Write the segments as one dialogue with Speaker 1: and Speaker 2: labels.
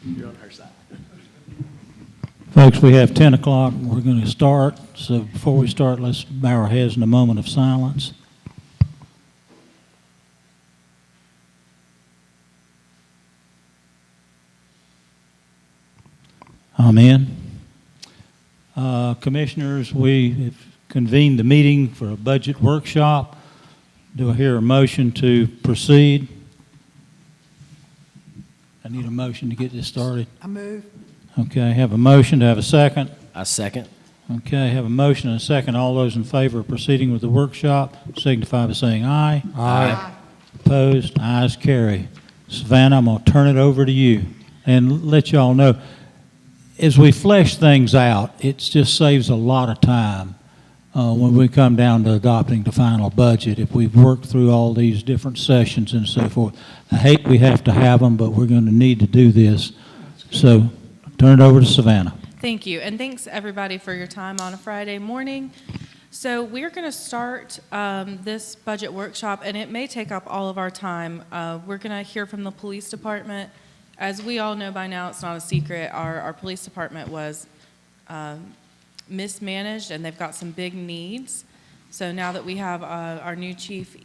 Speaker 1: You're on her side.
Speaker 2: Folks, we have 10 o'clock. We're going to start. So before we start, let's bow our heads in a moment of silence. Amen. Commissioners, we have convened the meeting for a budget workshop. Do I hear a motion to proceed? I need a motion to get this started.
Speaker 3: I move.
Speaker 2: Okay, have a motion. To have a second?
Speaker 1: I second.
Speaker 2: Okay, have a motion and a second. All those in favor of proceeding with the workshop signify by saying aye.
Speaker 3: Aye.
Speaker 2: Opposed? Ayes carry. Savannah, I'm going to turn it over to you and let y'all know, as we flesh things out, it just saves a lot of time when we come down to adopting the final budget. If we've worked through all these different sessions and so forth, I hate we have to have them, but we're going to need to do this. So turn it over to Savannah.
Speaker 4: Thank you, and thanks everybody for your time on a Friday morning. So we're going to start this budget workshop, and it may take up all of our time. We're going to hear from the police department. As we all know by now, it's not a secret, our police department was mismanaged, and they've got some big needs. So now that we have our new chief,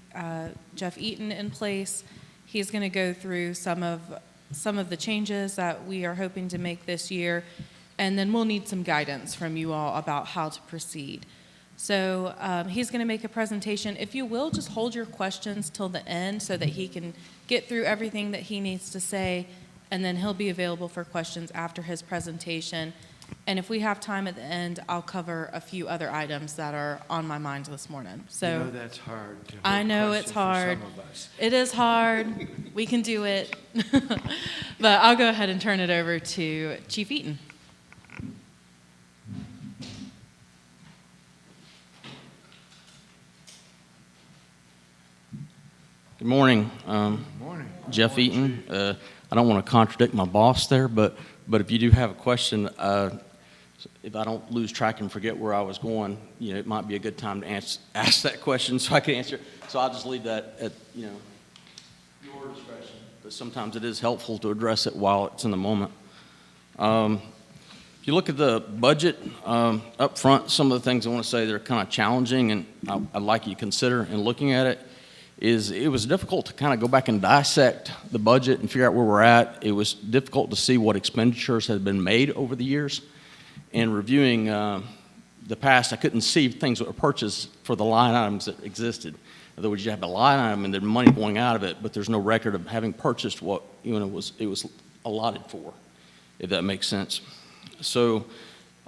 Speaker 4: Jeff Eaton, in place, he's going to go through some of the changes that we are hoping to make this year, and then we'll need some guidance from you all about how to proceed. So he's going to make a presentation. If you will, just hold your questions till the end so that he can get through everything that he needs to say, and then he'll be available for questions after his presentation. And if we have time at the end, I'll cover a few other items that are on my mind this morning. So
Speaker 3: You know that's hard.
Speaker 4: I know it's hard.
Speaker 3: For some of us.
Speaker 4: It is hard. We can do it. But I'll go ahead and turn it over to Chief Eaton.
Speaker 5: Good morning.
Speaker 3: Morning.
Speaker 5: Jeff Eaton. I don't want to contradict my boss there, but if you do have a question, if I don't lose track and forget where I was going, it might be a good time to ask that question so I can answer it. So I'll just leave that at your discretion. But sometimes it is helpful to address it while it's in the moment. If you look at the budget up front, some of the things I want to say that are kind of challenging, and I'd like you to consider in looking at it, is it was difficult to kind of go back and dissect the budget and figure out where we're at. It was difficult to see what expenditures had been made over the years. And reviewing the past, I couldn't see things that were purchased for the line items that existed. In other words, you have a line item and there's money going out of it, but there's no record of having purchased what it was allotted for, if that makes sense. So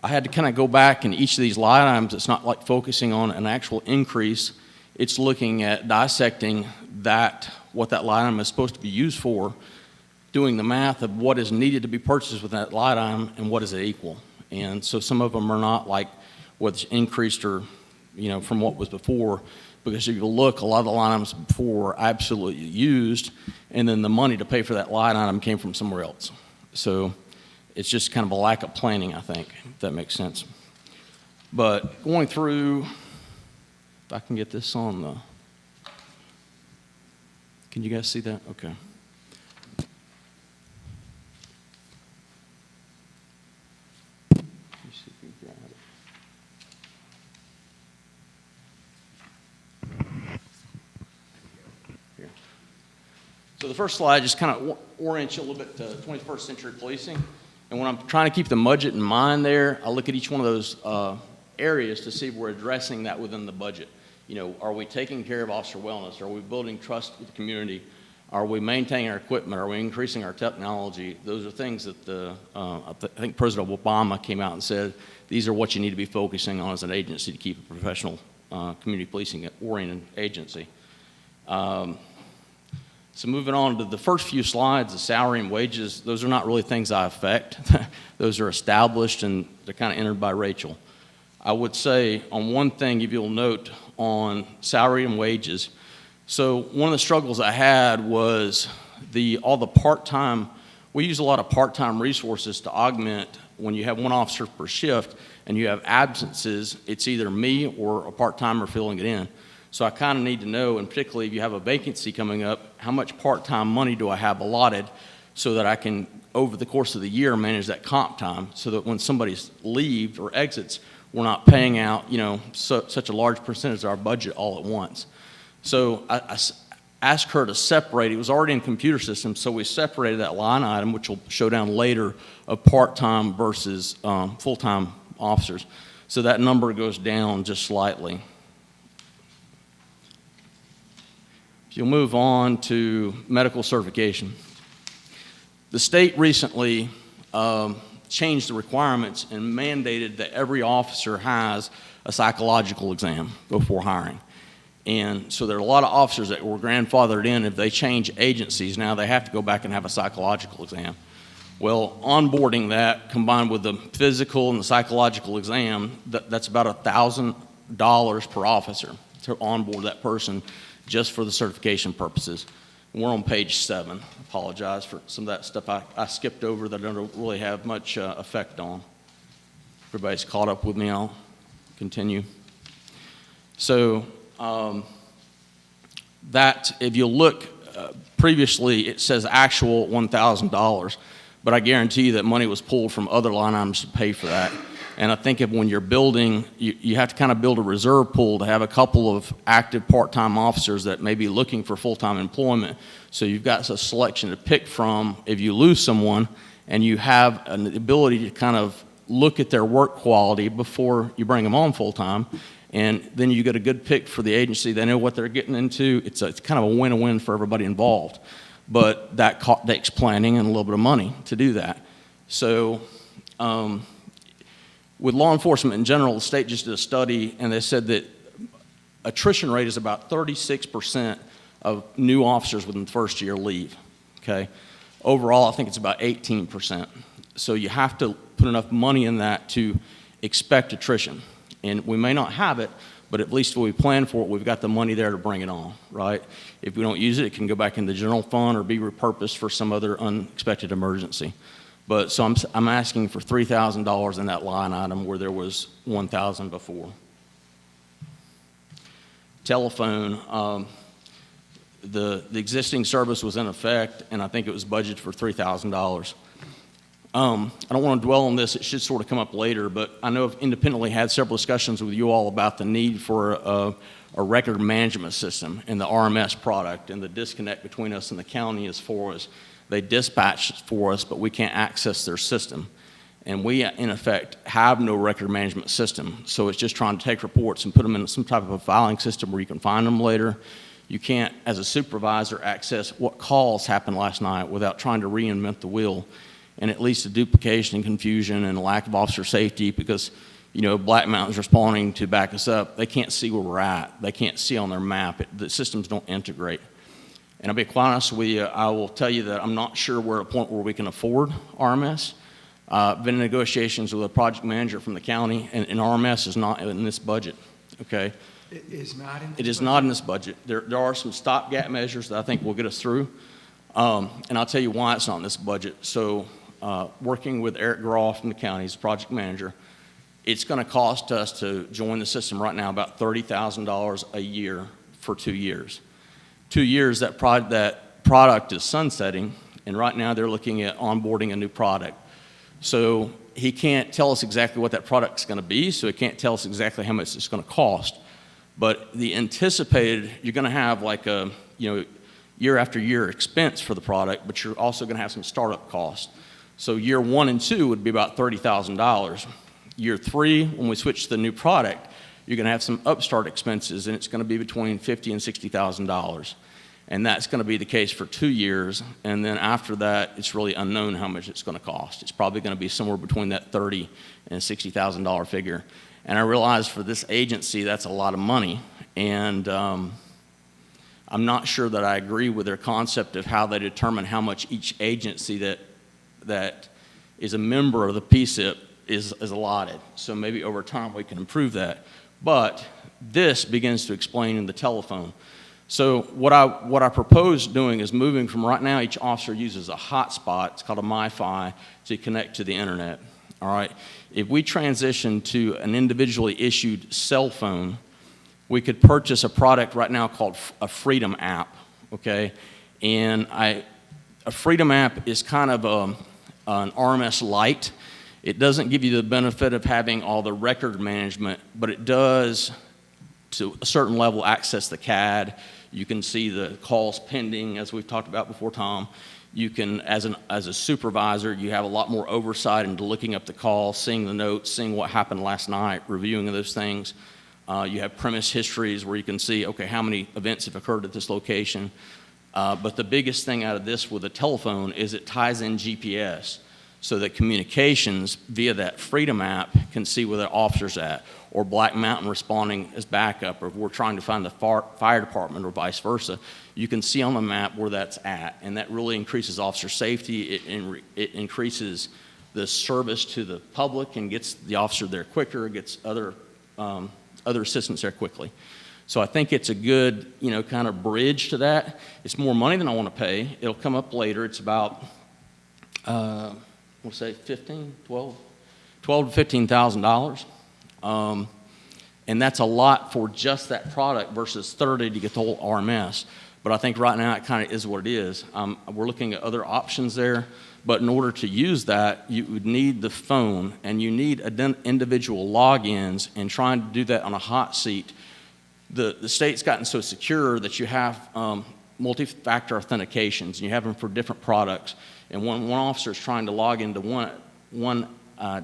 Speaker 5: I had to kind of go back, and each of these line items, it's not like focusing on an actual increase. It's looking at dissecting what that line item is supposed to be used for, doing the math of what is needed to be purchased with that line item and what is it equal. And so some of them are not like what's increased or, from what was before, because if you look, a lot of the line items before were absolutely used, and then the money to pay for that line item came from somewhere else. So it's just kind of a lack of planning, I think, if that makes sense. But going through, if I can get this on the, can you guys see that? Okay. Let me see if we can grab it. Here. So the first slide just kind of orients you a little bit to 21st century policing. And when I'm trying to keep the budget in mind there, I look at each one of those areas to see if we're addressing that within the budget. Are we taking care of officer wellness? Are we building trust with the community? Are we maintaining our equipment? Are we increasing our technology? Those are things that I think President Obama came out and said, these are what you need to be focusing on as an agency to keep a professional community policing oriented agency. So moving on to the first few slides, the salary and wages, those are not really things I affect. Those are established and they're kind of entered by Rachel. I would say on one thing, if you'll note on salary and wages, so one of the struggles I had was all the part-time, we use a lot of part-time resources to augment when you have one officer per shift and you have absences, it's either me or a part-timer filling it in. So I kind of need to know, and particularly if you have a vacancy coming up, how much part-time money do I have allotted so that I can, over the course of the year, manage that comp time so that when somebody's leaves or exits, we're not paying out, such a large percentage of our budget all at once. So I asked her to separate. It was already in computer systems, so we separated that line item, which will show down later, of part-time versus full-time officers. So that number goes down just slightly. If you'll move on to medical certification. The state recently changed the requirements and mandated that every officer has a psychological exam before hiring. And so there are a lot of officers that were grandfathered in. If they change agencies now, they have to go back and have a psychological exam. Well, onboarding that combined with the physical and the psychological exam, that's about $1,000 per officer to onboard that person just for the certification purposes. We're on page 7. Apologize for some of that stuff I skipped over that I don't really have much effect on. Everybody's caught up with me. I'll continue. So that, if you look, previously it says actual $1,000, but I guarantee you that money was pulled from other line items to pay for that. And I think when you're building, you have to kind of build a reserve pool to have a couple of active part-time officers that may be looking for full-time employment. So you've got a selection to pick from if you lose someone, and you have an ability to kind of look at their work quality before you bring them on full-time. And then you get a good pick for the agency. They know what they're getting into. It's kind of a win-win for everybody involved. But that takes planning and a little bit of money to do that. So with law enforcement in general, the state just did a study, and they said that attrition rate is about 36% of new officers within the first year leave, okay? Overall, I think it's about 18%. So you have to put enough money in that to expect attrition. And we may not have it, but at least when we plan for it, we've got the money there to bring it on, right? If we don't use it, it can go back in the general fund or be repurposed for some other unexpected emergency. But so I'm asking for $3,000 in that line item where there was $1,000 before. Telephone, the existing service was in effect, and I think it was budgeted for $3,000. I don't want to dwell on this. It should sort of come up later, but I know I've independently had several discussions with you all about the need for a record management system in the RMS product, and the disconnect between us and the county as far as they dispatch for us, but we can't access their system. And we, in effect, have no record management system. So it's just trying to take reports and put them in some type of a filing system where you can find them later. You can't, as a supervisor, access what calls happened last night without trying to reinvent the wheel. And it leads to duplication and confusion and a lack of officer safety because, Black Mountain's responding to back us up. They can't see where we're at. They can't see on their map. The systems don't integrate. And I'll be quite honest with you, I will tell you that I'm not sure we're at a point where we can afford RMS. I've been in negotiations with a project manager from the county, and RMS is not in this budget, okay?
Speaker 1: It is not in this
Speaker 5: It is
Speaker 1: budget?
Speaker 5: not in this budget. There are some stopgap measures that I think will get us through, and I'll tell you why it's not in this budget. So working with Eric Groff from the county, he's the project manager, it's going to cost us to join the system right now about $30,000 a year for 2 years. 2 years, that product is sunsetting, and right now they're looking at onboarding a new product. So he can't tell us exactly what that product's going to be, so he can't tell us exactly how much it's going to cost. But the anticipated, you're going to have like a year after year expense for the product, but you're also going to have some startup costs. So year 1 and 2 would be about $30,000. Year 3, when we switch to the new product, you're going to have some upstart expenses, and it's going to be between $50,000 and $60,000. And that's going to be the case for 2 years, and then after that, it's really unknown how much it's going to cost. It's probably going to be somewhere between that $30,000 and $60,000 figure. And I realize for this agency, that's a lot of money, and I'm not sure that I agree with their concept of how they determine how much each agency that is a member of the PSIP is allotted. So maybe over time we can improve that. But this begins to explain in the telephone. So what I propose doing is moving from right now, each officer uses a hotspot, it's called a MiFi, to connect to the internet, all right? If we transition to an individually issued cell phone, we could purchase a product right now called a Freedom app, okay? And a Freedom app is kind of an RMS light. It doesn't give you the benefit of having all the record management, but it does, to a certain level, access the CAD. You can see the calls pending, as we've talked about before, Tom. You can, as a supervisor, you have a lot more oversight into looking up the call, seeing the notes, seeing what happened last night, reviewing those things. You have premise histories where you can see, okay, how many events have occurred at this location. But the biggest thing out of this with a telephone is it ties in GPS so that communications via that Freedom app can see where the officer's at, or Black Mountain responding as backup, or if we're trying to find the fire department or vice versa. You can see on the map where that's at, and that really increases officer safety. It increases the service to the public and gets the officer there quicker, gets other assistants there quickly. So I think it's a good, kind of bridge to that. It's more money than I want to pay. It'll come up later. It's about, we'll say $12,000 to $15,000. And that's a lot for just that product versus $30,000 to get the whole RMS. But I think right now it kind of is what it is. We're looking at other options there. But in order to use that, you would need the phone, and you need individual logins, and trying to do that on a hot seat. The state's gotten so secure that you have multi-factor authentications, and you have them for different products. And when one officer is trying to log into one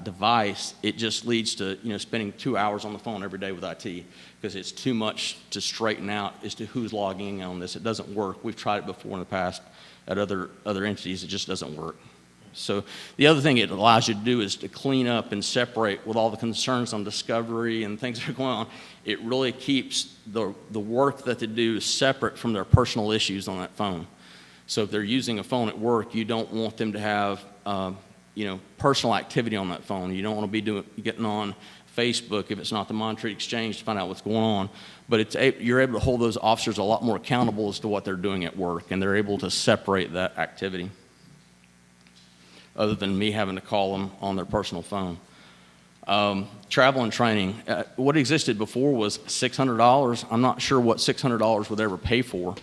Speaker 5: device, it just leads to spending 2 hours on the phone every day with IT, because it's too much to straighten out as to who's logging in on this. It doesn't work. We've tried it before in the past at other entities. It just doesn't work. So the other thing it allows you to do is to clean up and separate with all the concerns on discovery and things that are going on. It really keeps the work that they do separate from their personal issues on that phone. So if they're using a phone at work, you don't want them to have personal activity on that phone. You don't want to be getting on Facebook if it's not the Monetary Exchange to find out what's going on. But you're able to hold those officers a lot more accountable as to what they're doing at work, and they're able to separate that activity, other than me having to call them on their personal phone. Travel and training. What existed before was $600. I'm not sure what $600 would ever pay for.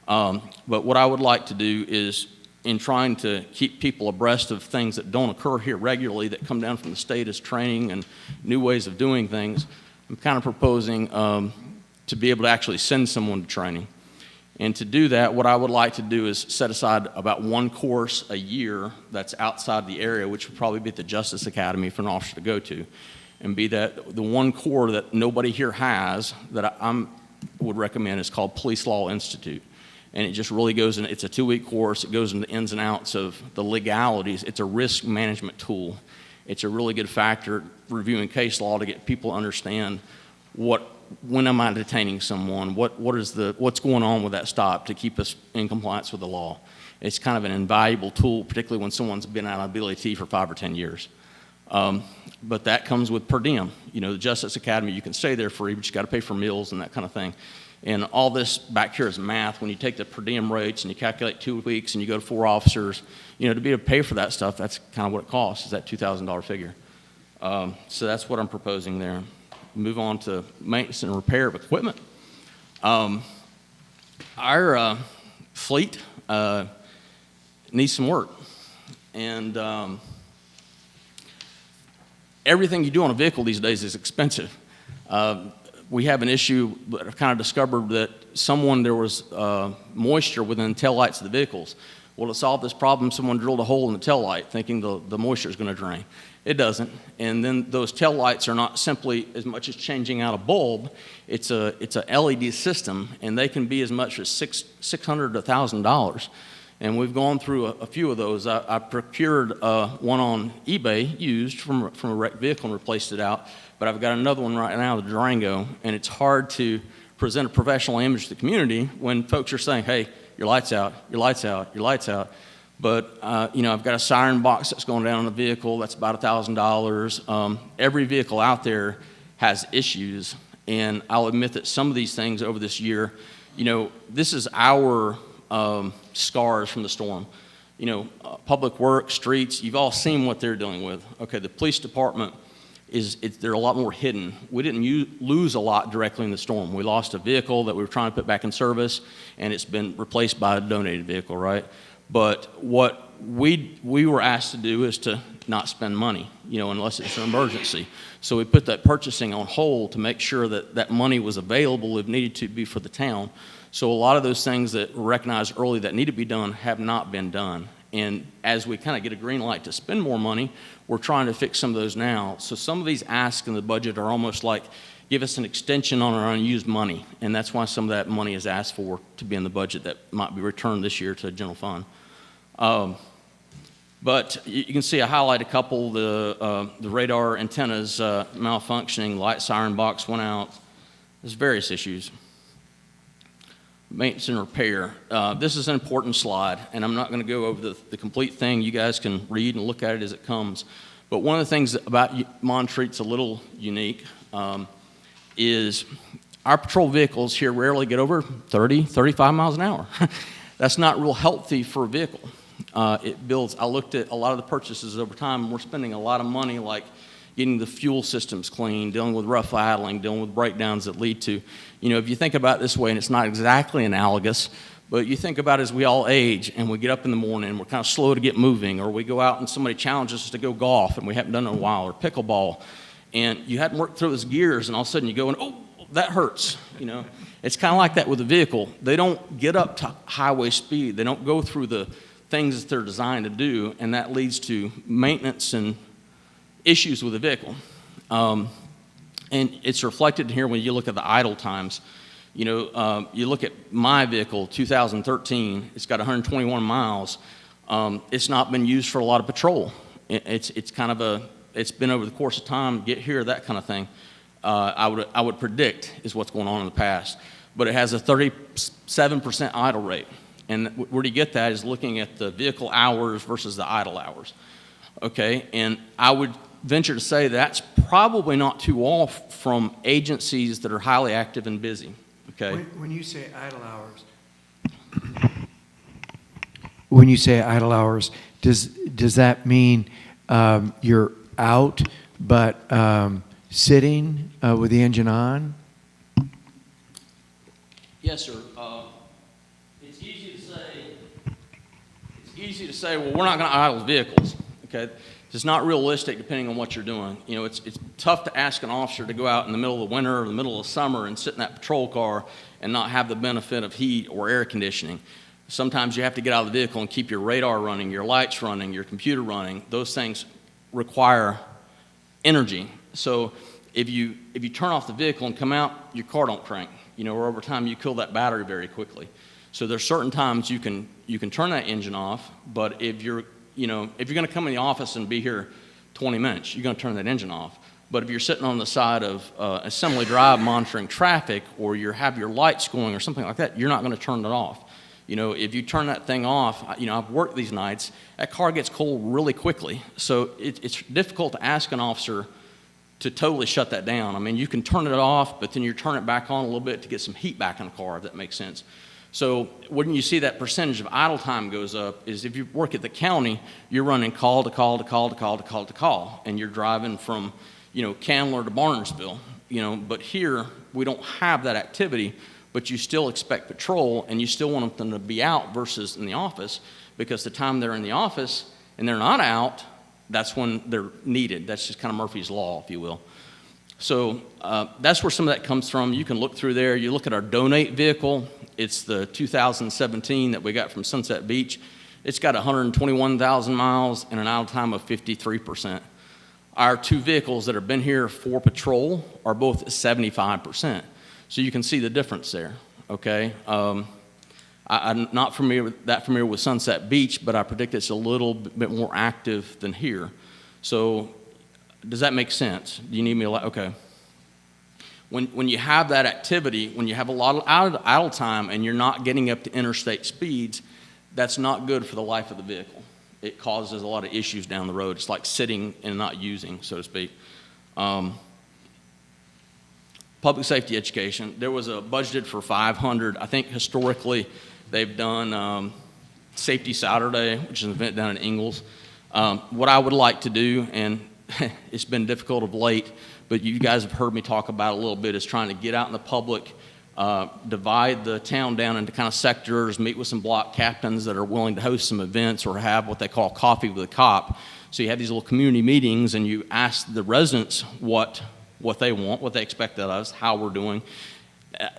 Speaker 5: But what I would like to do is, in trying to keep people abreast of things that don't occur here regularly, that come down from the state as training and new ways of doing things, I'm kind of proposing to be able to actually send someone to training. And to do that, what I would like to do is set aside about one course a year that's outside the area, which would probably be at the Justice Academy for an officer to go to, and be that the one core that nobody here has that I would recommend is called Police Law Institute. And it just really goes in, it's a 2-week course. It goes into the ins and outs of the legalities. It's a risk management tool. It's a really good factor reviewing case law to get people to understand when am I detaining someone? What's going on with that stop to keep us in compliance with the law? It's kind of an invaluable tool, particularly when someone's been out on BLAT for 5 or 10 years. But that comes with per diem. The Justice Academy, you can stay there free, but you got to pay for meals and that kind of thing. And all this back here is math. When you take the per diem rates and you calculate 2 weeks and you go to 4 officers, to be able to pay for that stuff, that's kind of what it costs, is that $2,000 figure. So that's what I'm proposing there. Move on to maintenance and repair of equipment. Our fleet needs some work. And everything you do on a vehicle these days is expensive. We have an issue, but I've kind of discovered that there was moisture within the taillights of the vehicles. Well, to solve this problem, someone drilled a hole in the taillight thinking the moisture is going to drain. It doesn't. And then those taillights are not simply as much as changing out a bulb. It's a LED system, and they can be as much as $600 to $1,000. And we've gone through a few of those. I procured one on eBay used from a wrecked vehicle and replaced it out. But I've got another one right now, the Durango, and it's hard to present a professional image to the community when folks are saying, hey, your light's out, your light's out, your light's out. But, I've got a siren box that's going down on the vehicle. That's about $1,000. Every vehicle out there has issues. And I'll admit that some of these things over this year, this is our scars from the storm. Public works, streets, you've all seen what they're dealing with. Okay, the police department, they're a lot more hidden. We didn't lose a lot directly in the storm. We lost a vehicle that we were trying to put back in service, and it's been replaced by a donated vehicle, right? But what we were asked to do is to not spend money, unless it's an emergency. So we put that purchasing on hold to make sure that that money was available if needed to be for the town. So a lot of those things that were recognized early that need to be done have not been done. And as we kind of get a green light to spend more money, we're trying to fix some of those now. So some of these asks in the budget are almost like, give us an extension on our unused money. And that's why some of that money is asked for to be in the budget that might be returned this year to the general fund. But you can see I highlight a couple, the radar antennas malfunctioning, light siren box went out. There's various issues. Maintenance and repair. This is an important slide, and I'm not going to go over the complete thing. You guys can read and look at it as it comes. But one of the things about Montreat's a little unique is our patrol vehicles here rarely get over 30, 35 miles an hour. That's not real healthy for a vehicle. It builds, I looked at a lot of the purchases over time, and we're spending a lot of money like getting the fuel systems clean, dealing with rough idling, dealing with breakdowns that lead to, if you think about it this way, and it's not exactly analogous, but you think about it as we all age and we get up in the morning and we're kind of slow to get moving, or we go out and somebody challenges us to go golf and we haven't done it in a while, or pickleball, and you hadn't worked through those gears, and all of a sudden you go and, oh, that hurts, It's kind of like that with a vehicle. They don't get up to highway speed. They don't go through the things that they're designed to do, and that leads to maintenance and issues with the vehicle. And it's reflected here when you look at the idle times. You look at my vehicle, 2013, it's got 121 miles. It's not been used for a lot of patrol. It's kind of it's been over the course of time, get here, that kind of thing. I would predict is what's going on in the past. But it has a 37% idle rate. And where do you get that is looking at the vehicle hours versus the idle hours. Okay, and I would venture to say that's probably not too off from agencies that are highly active and busy. Okay.
Speaker 1: When you say idle hours, does that mean you're out but sitting with the engine on?
Speaker 5: Yes, sir. It's easy to say, well, we're not going to idle vehicles. Okay. It's not realistic depending on what you're doing. It's tough to ask an officer to go out in the middle of the winter or the middle of summer and sit in that patrol car and not have the benefit of heat or air conditioning. Sometimes you have to get out of the vehicle and keep your radar running, your lights running, your computer running. Those things require energy. So if you turn off the vehicle and come out, your car don't crank. Or over time you kill that battery very quickly. So there's certain times you can turn that engine off, but if you're going to come in the office and be here 20 minutes, you're going to turn that engine off. But if you're sitting on the side of Assembly Drive monitoring traffic, or you have your lights going or something like that, you're not going to turn it off. If you turn that thing off, I've worked these nights, that car gets cold really quickly. So it's difficult to ask an officer to totally shut that down. I mean, you can turn it off, but then you turn it back on a little bit to get some heat back in the car, if that makes sense. So when you see that percentage of idle time goes up is if you work at the county, you're running call to call to call to call to call to call, and you're driving from, Candler to Barnesville, but here we don't have that activity, but you still expect patrol and you still want them to be out versus in the office, because the time they're in the office and they're not out, that's when they're needed. That's just kind of Murphy's Law, if you will. So that's where some of that comes from. You can look through there. You look at our donate vehicle. It's the 2017 that we got from Sunset Beach. It's got 121,000 miles and an idle time of 53%. Our two vehicles that have been here for patrol are both at 75%. So you can see the difference there, okay? I'm not that familiar with Sunset Beach, but I predict it's a little bit more active than here. So does that make sense? Do you need me to, okay. When you have that activity, when you have a lot of idle time and you're not getting up to interstate speeds, that's not good for the life of the vehicle. It causes a lot of issues down the road. It's like sitting and not using, so to speak. Public safety education, there was a budgeted for 500. I think historically they've done Safety Saturday, which is an event down in Ingalls. What I would like to do, and it's been difficult of late, but you guys have heard me talk about it a little bit, is trying to get out in the public divide the town down into kind of sectors, meet with some block captains that are willing to host some events or have what they call coffee with a cop. So you have these little community meetings and you ask the residents what they want, what they expect of us, how we're doing.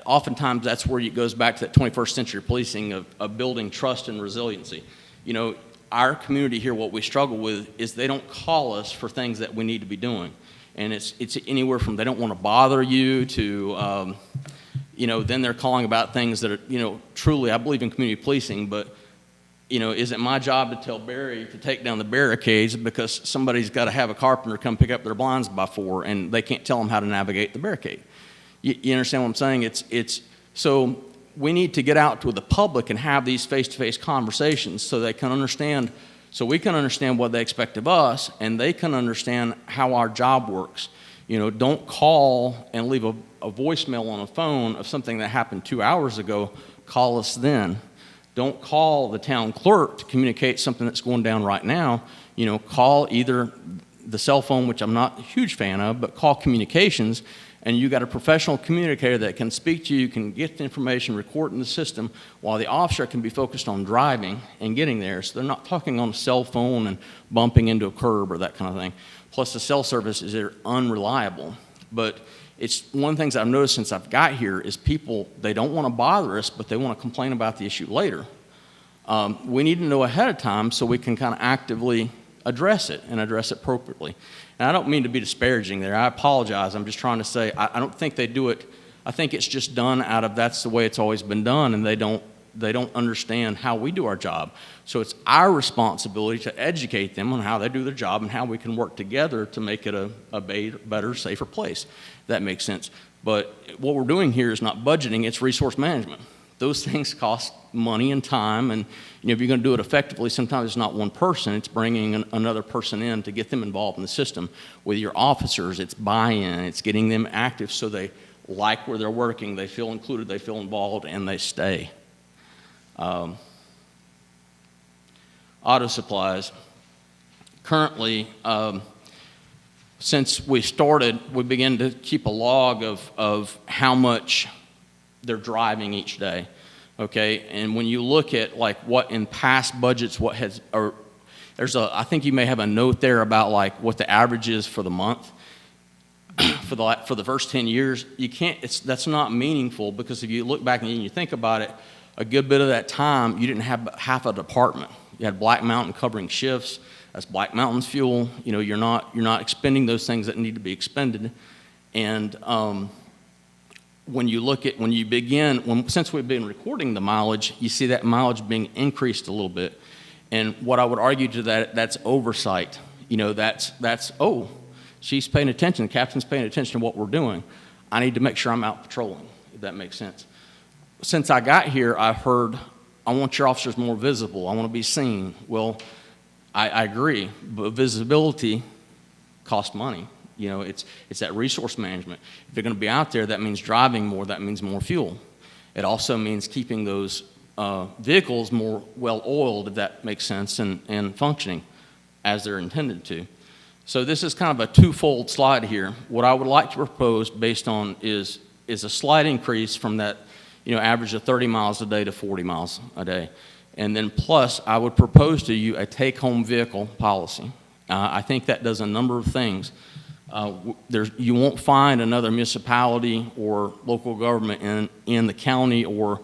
Speaker 5: Oftentimes that's where it goes back to that 21st century policing of building trust and resiliency. You know, our community here, what we struggle with is they don't call us for things that we need to be doing. And it's anywhere from they don't want to bother you to, you know, then they're calling about things that are, you know, truly, I believe in community policing, but, you know, is it my job to tell Barry to take down the barricades because somebody's got to have a carpenter come pick up their blinds by 4 and they can't tell them how to navigate the barricade? You understand what I'm saying? So we need to get out to the public and have these face-to-face conversations so they can understand, so we can understand what they expect of us and they can understand how our job works. You know, don't call and leave a voicemail on a phone of something that happened 2 hours ago. Call us then. Don't call the town clerk to communicate something that's going down right now. You know, call either the cell phone, which I'm not a huge fan of, but call communications, and you got a professional communicator that can speak to you, can get the information, record in the system, while the officer can be focused on driving and getting there. So they're not talking on a cell phone and bumping into a curb or that kind of thing. Plus the cell service is unreliable. But it's one of the things I've noticed since I've got here is people, they don't want to bother us, but they want to complain about the issue later. We need to know ahead of time so we can kind of actively address it and address it appropriately. And I don't mean to be disparaging there. I apologize. I'm just trying to say I don't think they do it. I think it's just done out of that's the way it's always been done, and they don't understand how we do our job. So it's our responsibility to educate them on how they do their job and how we can work together to make it a better, safer place. That makes sense. But what we're doing here is not budgeting, it's resource management. Those things cost money and time, and you know, if you're going to do it effectively, sometimes it's not one person, it's bringing another person in to get them involved in the system. With your officers, it's buy-in, it's getting them active so they like where they're working, they feel included, they feel involved, and they stay. Auto supplies. Currently, since we started, we began to keep a log of how much they're driving each day, okay? And when you look at like what in past budgets, what has, or I think you may have a note there about like what the average is for the month. For the first 10 years, you can't, that's not meaningful because if you look back and you think about it, a good bit of that time, you didn't have half a department. You had Black Mountain covering shifts. That's Black Mountain's fuel. You know, you're not expending those things that need to be expended. And since we've been recording the mileage, you see that mileage being increased a little bit. And what I would argue to that's oversight. You know, that's oh, she's paying attention, the captain's paying attention to what we're doing. I need to make sure I'm out patrolling, if that makes sense. Since I got here, I've heard, I want your officers more visible. I want to be seen. Well, I agree, but visibility costs money. You know, it's that resource management. If they're going to be out there, that means driving more, that means more fuel. It also means keeping those vehicles more well-oiled, if that makes sense, and functioning as they're intended to. So this is kind of a twofold slide here. What I would like to propose based on is a slight increase from that, you know, average of 30 miles a day to 40 miles a day. And then plus, I would propose to you a take-home vehicle policy. I think that does a number of things. You won't find another municipality or local government in the county, or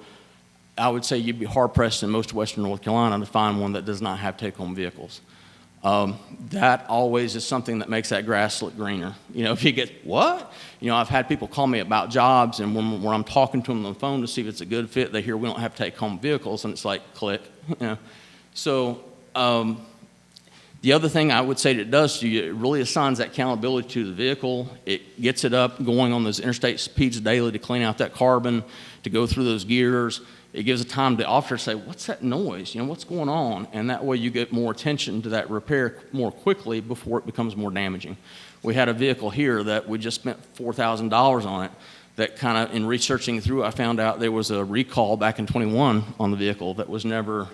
Speaker 5: I would say you'd be hard-pressed in most of western North Carolina to find one that does not have take-home vehicles. That always is something that makes that grass look greener. You know, if you get, what? You know, I've had people call me about jobs, and when I'm talking to them on the phone to see if it's a good fit, they hear we don't have take-home vehicles, and it's like, click, you know. So the other thing I would say that it does to you, it really assigns that accountability to the vehicle. It gets it up going on those interstate speeds daily to clean out that carbon, to go through those gears. It gives a time to the officer to say, what's that noise? You know, what's going on? And that way you get more attention to that repair more quickly before it becomes more damaging. We had a vehicle here that we just spent $4,000 on it that kind of, in researching through, I found out there was a recall back in 21 on the vehicle that was never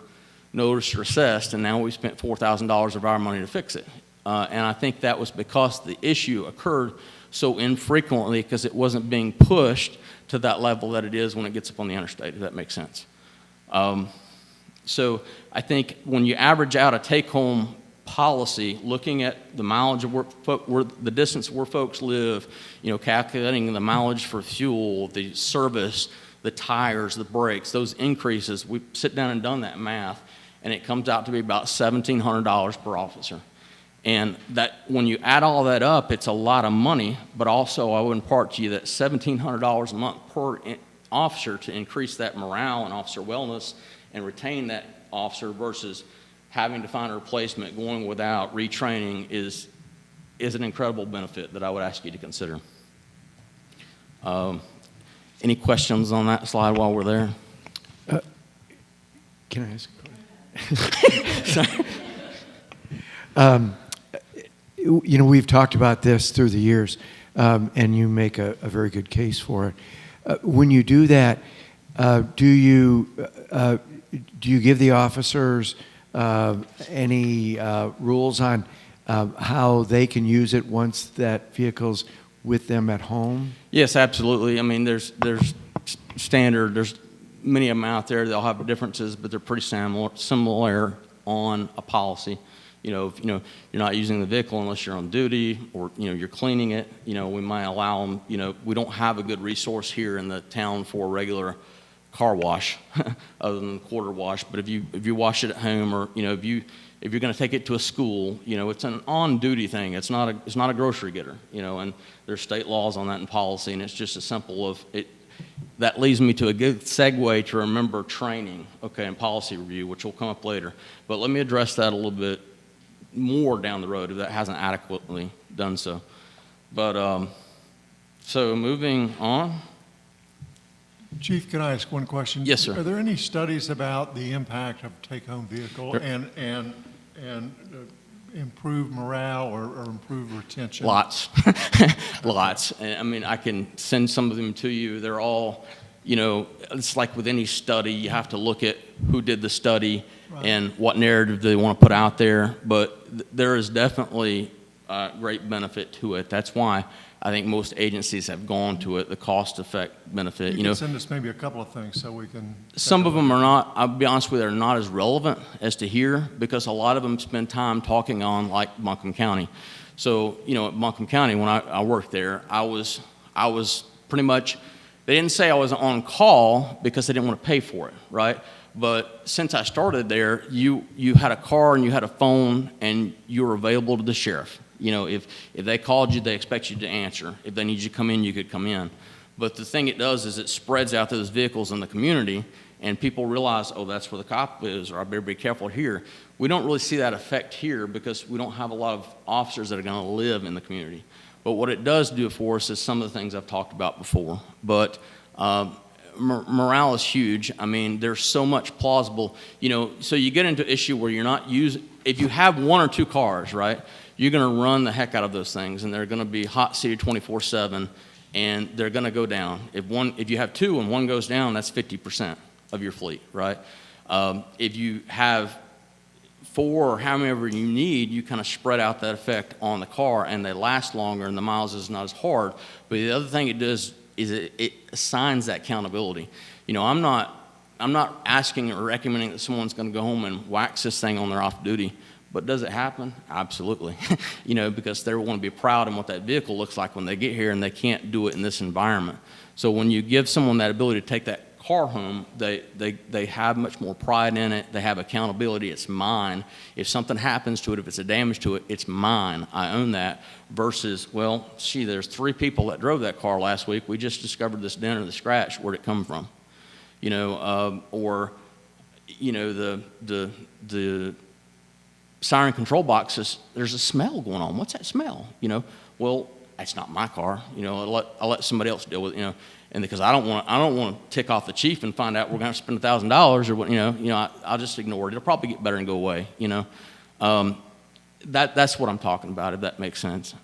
Speaker 5: noticed or assessed, and now we spent $4,000 of our money to fix it. And I think that was because the issue occurred so infrequently because it wasn't being pushed to that level that it is when it gets up on the interstate, if that makes sense. So I think when you average out a take-home policy, looking at the mileage of where the distance where folks live, calculating the mileage for fuel, the service, the tires, the brakes, those increases, we sit down and done that math, and it comes out to be about $1,700 per officer. And that when you add all that up, it's a lot of money, but also I would impart to you that $1,700 a month per officer to increase that morale and officer wellness and retain that officer versus having to find a replacement, going without, retraining is an incredible benefit that I would ask you to consider. Any questions on that slide while we're there?
Speaker 1: Can I ask a question? We've talked about this through the years, and you make a very good case for it. When you do that, do you give the officers any rules on how they can use it once that vehicle's with them at home?
Speaker 5: Yes, absolutely. I mean, there's standard. There's many of them out there. They'll have differences, but they're pretty similar on a policy. If you're not using the vehicle unless you're on duty or you're cleaning it, we might allow them. We don't have a good resource here in the town for a regular car wash other than the quarter wash. But if you wash it at home, or if you're going to take it to a school, it's an on-duty thing. It's not a grocery getter, and there's state laws on that in policy, and it's just as simple of it. That leads me to a good segue to remember training, and policy review, which will come up later. But let me address that a little bit more down the road if that hasn't adequately done so. But so moving on.
Speaker 3: Chief, can I ask one question?
Speaker 5: Yes, sir.
Speaker 3: Are there any studies about the impact of take-home vehicle
Speaker 5: There-
Speaker 3: and improve morale or improve retention?
Speaker 5: Lots, lots. And I mean, I can send some of them to you. They're all, it's like with any study, you have to look at who did the study
Speaker 3: Right.
Speaker 5: and what narrative do they want to put out there. But there is definitely great benefit to it. That's why I think most agencies have gone to it, the cost effect benefit.
Speaker 3: You can send us maybe a couple of things so we can.
Speaker 5: Some of them are not, I'll be honest with you, are not as relevant as to here because a lot of them spend time talking on like Buncombe County. So, at Buncombe County, when I worked there, I was pretty much, they didn't say I was on call because they didn't want to pay for it, right? But since I started there, you had a car and you had a phone and you were available to the sheriff. If they called you, they expect you to answer. If they need you to come in, you could come in. But the thing it does is it spreads out those vehicles in the community, and people realize, oh, that's where the cop is, or I better be careful here. We don't really see that effect here because we don't have a lot of officers that are going to live in the community. But what it does do for us is some of the things I've talked about before. But morale is huge. I mean, there's so much plausible, so you get into an issue where you're not using, if you have one or two cars, right, you're going to run the heck out of those things, and they're going to be hot seated 24/7, and they're going to go down. If you have two and one goes down, that's 50% of your fleet, right? If you have four or however you need, you kind of spread out that effect on the car, and they last longer, and the miles is not as hard. But the other thing it does is it assigns that accountability. I'm not asking or recommending that someone's going to go home and wax this thing on their off duty. But does it happen? Absolutely. Because they want to be proud in what that vehicle looks like when they get here, and they can't do it in this environment. So when you give someone that ability to take that car home, they have much more pride in it. They have accountability. It's mine. If something happens to it, if it's a damage to it, it's mine. I own that. Versus, well, there's 3 people that drove that car last week. We just discovered this dent or the scratch. Where'd it come from? Or the siren control boxes, there's a smell going on. What's that smell? Well, that's not my car. I'll let somebody else deal with it. And because I don't want to tick off the chief and find out we're going to spend $1,000 or what. I'll just ignore it. It'll probably get better and go away. That's what I'm talking about. If that makes sense.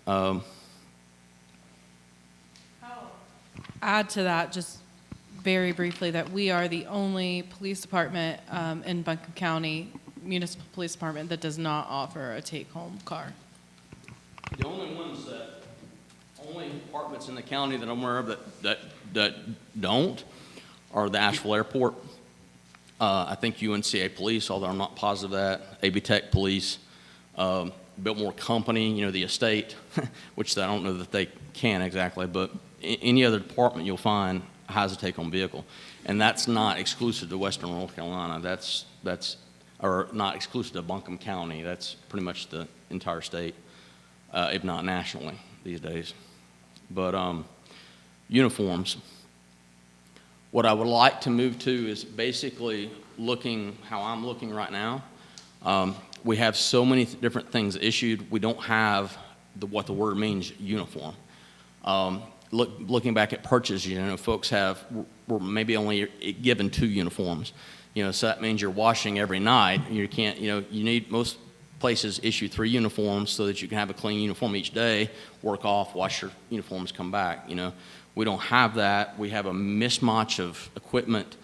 Speaker 4: Add to that, just very briefly, that we are the only police department in Buncombe County, municipal police department, that does not offer a take-home car.
Speaker 5: The only departments in the county that I'm aware of that don't are the Asheville Airport. I think UNCA Police, although I'm not positive of that, AB Tech Police, Biltmore Company, the estate, which I don't know that they can exactly, but any other department you'll find has a take-home vehicle. And that's not exclusive to Western North Carolina. That's or not exclusive to Buncombe County. That's pretty much the entire state, if not nationally these days. But uniforms. What I would like to move to is basically looking how I'm looking right now. We have so many different things issued. We don't have what the word means, uniform. Looking back at purchases, folks were maybe only given 2 uniforms. So that means you're washing every night. You can't, you need, most places issue 3 uniforms so that you can have a clean uniform each day, work off, wash your uniforms, come back. We don't have that. We have a mismatch of equipment.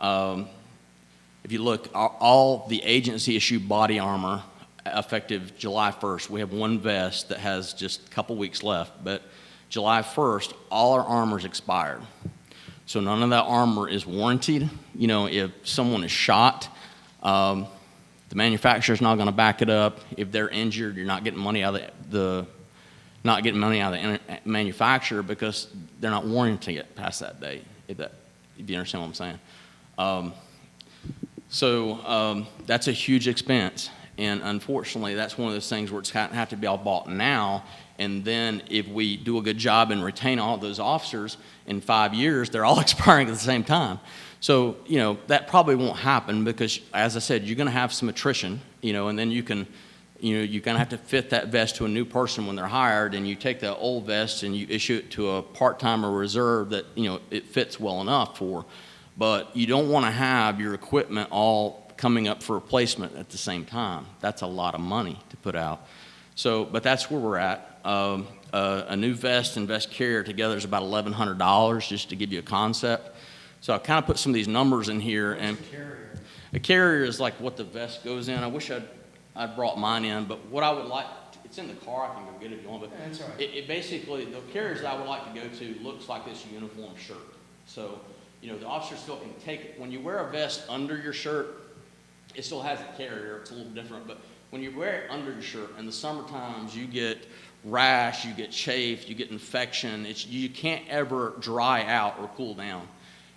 Speaker 5: If you look, all the agency issued body armor effective July 1st, we have 1 vest that has just a couple weeks left, but July 1st, all our armor's expired. So none of that armor is warranted. If someone is shot, the manufacturer's not going to back it up. If they're injured, you're not getting money out of the manufacturer because they're not warranting it past that date. If you understand what I'm saying. So that's a huge expense, and unfortunately, that's one of those things where it's have to be all bought now. And then if we do a good job and retain all those officers in 5 years, they're all expiring at the same time. So, that probably won't happen because, as I said, you're going to have some attrition, and then you're going to have to fit that vest to a new person when they're hired, and you take that old vest and you issue it to a part-time or reserve that, it fits well enough for. But you don't want to have your equipment all coming up for replacement at the same time. That's a lot of money to put out. So, but that's where we're at. A new vest and vest carrier together is about $1,100, just to give you a concept. So I kind of put some of these numbers in here. And a carrier is like what the vest goes in. I wish I'd brought mine in, but what I would like, it's in the car. I can go get it if you want. But that's all right. It basically, the carriers that I would like to go to looks like this uniform shirt. So, the officer still can take it. When you wear a vest under your shirt, it still has a carrier. It's a little different, but when you wear it under your shirt, in the summer times, you get rash, you get chafe, you get infection. You can't ever dry out or cool down.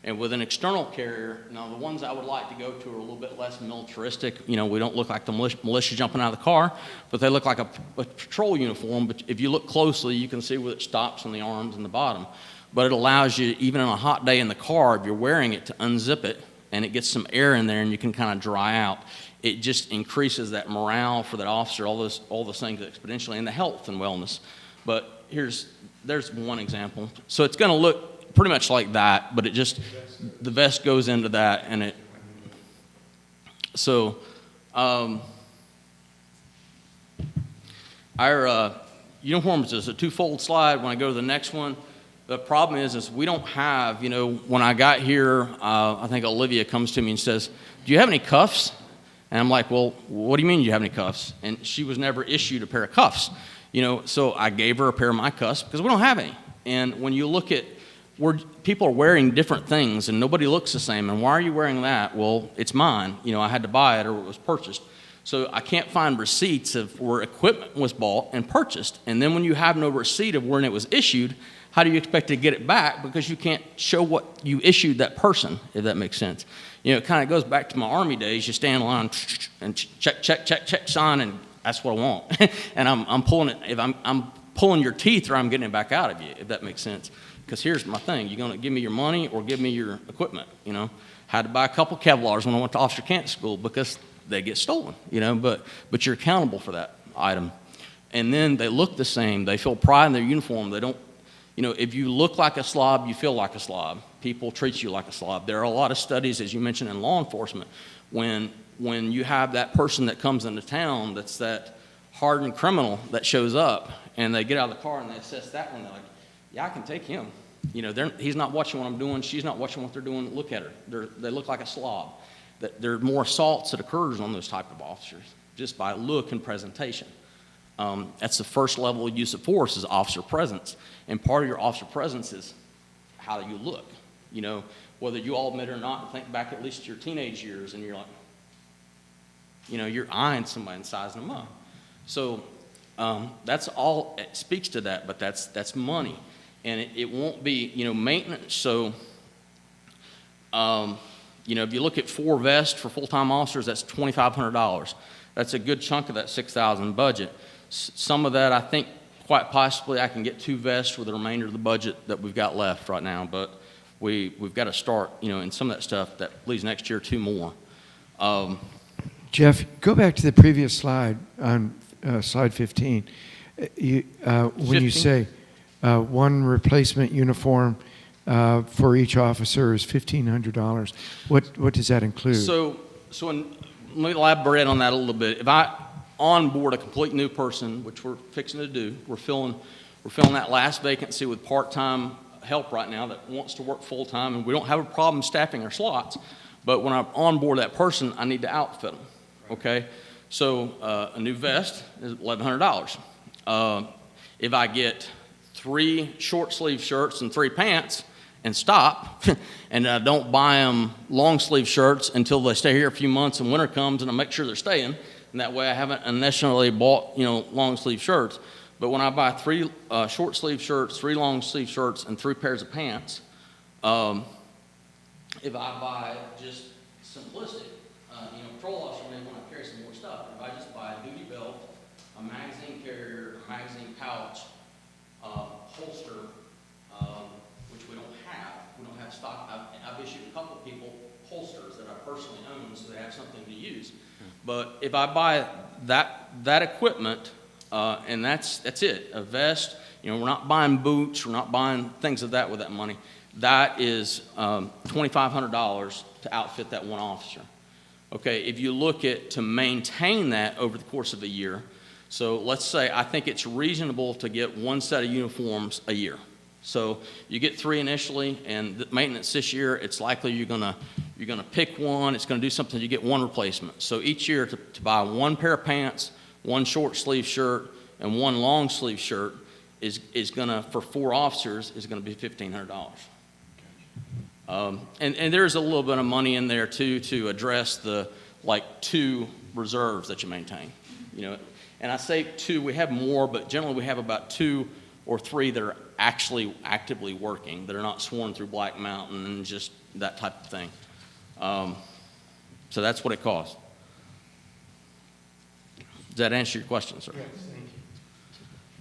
Speaker 5: And with an external carrier, now the ones I would like to go to are a little bit less militaristic. We don't look like the militia jumping out of the car, but they look like a patrol uniform. But if you look closely, you can see where it stops on the arms and the bottom. But it allows you, even on a hot day in the car, if you're wearing it, to unzip it, and it gets some air in there, and you can kind of dry out. It just increases that morale for that officer, all those things exponentially, and the health and wellness. But there's one example. So it's going to look pretty much like that, but the vest goes into that, and our uniforms is a 2-fold slide. When I go to the next one, the problem is we don't have, when I got here, I think Olivia comes to me and says, "Do you have any cuffs?" And I'm like, "Well, what do you mean you have any cuffs?" And she was never issued a pair of cuffs. So I gave her a pair of my cuffs because we don't have any. And when you look at where people are wearing different things and nobody looks the same, and why are you wearing that? Well, it's mine. I had to buy it or it was purchased. So I can't find receipts of where equipment was bought and purchased. And then when you have no receipt of when it was issued, how do you expect to get it back? Because you can't show what you issued that person, if that makes sense. It kind of goes back to my Army days. You stand in line and check, sign, and that's what I want. And I'm pulling it. If I'm pulling your teeth, or I'm getting it back out of you, if that makes sense. Because here's my thing: you're going to give me your money or give me your equipment. Had to buy a couple Kevlars when I went to officer camp school because they get stolen. But you're accountable for that item. And then they look the same. They feel pride in their uniform. They don't. If you look like a slob, you feel like a slob. People treat you like a slob. There are a lot of studies, as you mentioned, in law enforcement, when you have that person that comes into town that's that hardened criminal that shows up, and they get out of the car and they assess that one, they're like, "Yeah, I can take him. He's not watching what I'm doing. She's not watching what they're doing. Look at her. They look like a slob." That there are more assaults that occurs on those type of officers just by look and presentation. That's the first level of use of force is officer presence. And part of your officer presence is how you look. You know, whether you all admit it or not, think back at least to your teenage years and you're like, you know, you're eyeing somebody and sizing them up. So that's all, it speaks to that, but that's money. And it won't be, you know, maintenance. So, you know, if you look at 4 vests for full-time officers, that's $2,500. That's a good chunk of that $6,000 budget. Some of that, I think, quite possibly, I can get 2 vests for the remainder of the budget that we've got left right now. But we've got to start, you know, in some of that stuff that leaves next year 2 more.
Speaker 1: Jeff, go back to the previous slide on slide 15. When you
Speaker 5: 15?
Speaker 1: say one replacement uniform for each officer is $1,500, what does that include?
Speaker 5: So let me elaborate on that a little bit. If I onboard a complete new person, which we're fixing to do, we're filling that last vacancy with part-time help right now that wants to work full-time, and we don't have a problem staffing our slots. But when I onboard that person, I need to outfit them. Okay, so a new vest is $1,100. If I get 3 short sleeve shirts and 3 pants and stop, and I don't buy them long sleeve shirts until they stay here a few months and winter comes, and I make sure they're staying, and that way I haven't unnecessarily bought, you know, long sleeve shirts. But when I buy 3 short sleeve shirts, 3 long sleeve shirts, and 3 pairs of pants, if I buy just simplistic, you know, patrol officer may want to carry some more stuff. If I just buy a duty belt, a magazine carrier, a magazine pouch, holster, which we don't have stock. I've issued a couple people holsters that I personally own, so they have something to use. But if I buy that equipment, and that's it, a vest, you know, we're not buying boots, we're not buying things of that with that money. That is $2,500 to outfit that one officer. Okay, if you look at to maintain that over the course of a year, so let's say I think it's reasonable to get 1 set of uniforms a year. So you get 3 initially, and the maintenance this year, it's likely you're gonna pick one, it's gonna do something, you get 1 replacement. So each year to buy 1 pair of pants, 1 short sleeve shirt, and 1 long sleeve shirt is gonna, for 4 officers, is gonna be $1,500. And there's a little bit of money in there too to address the 2 reserves that you maintain, you know. And I say 2, we have more, but generally we have about 2 or 3 that are actually actively working, that are not sworn through Black Mountain and just that type of thing. So that's what it costs. Does that answer your question, sir?
Speaker 1: Yes, thank you.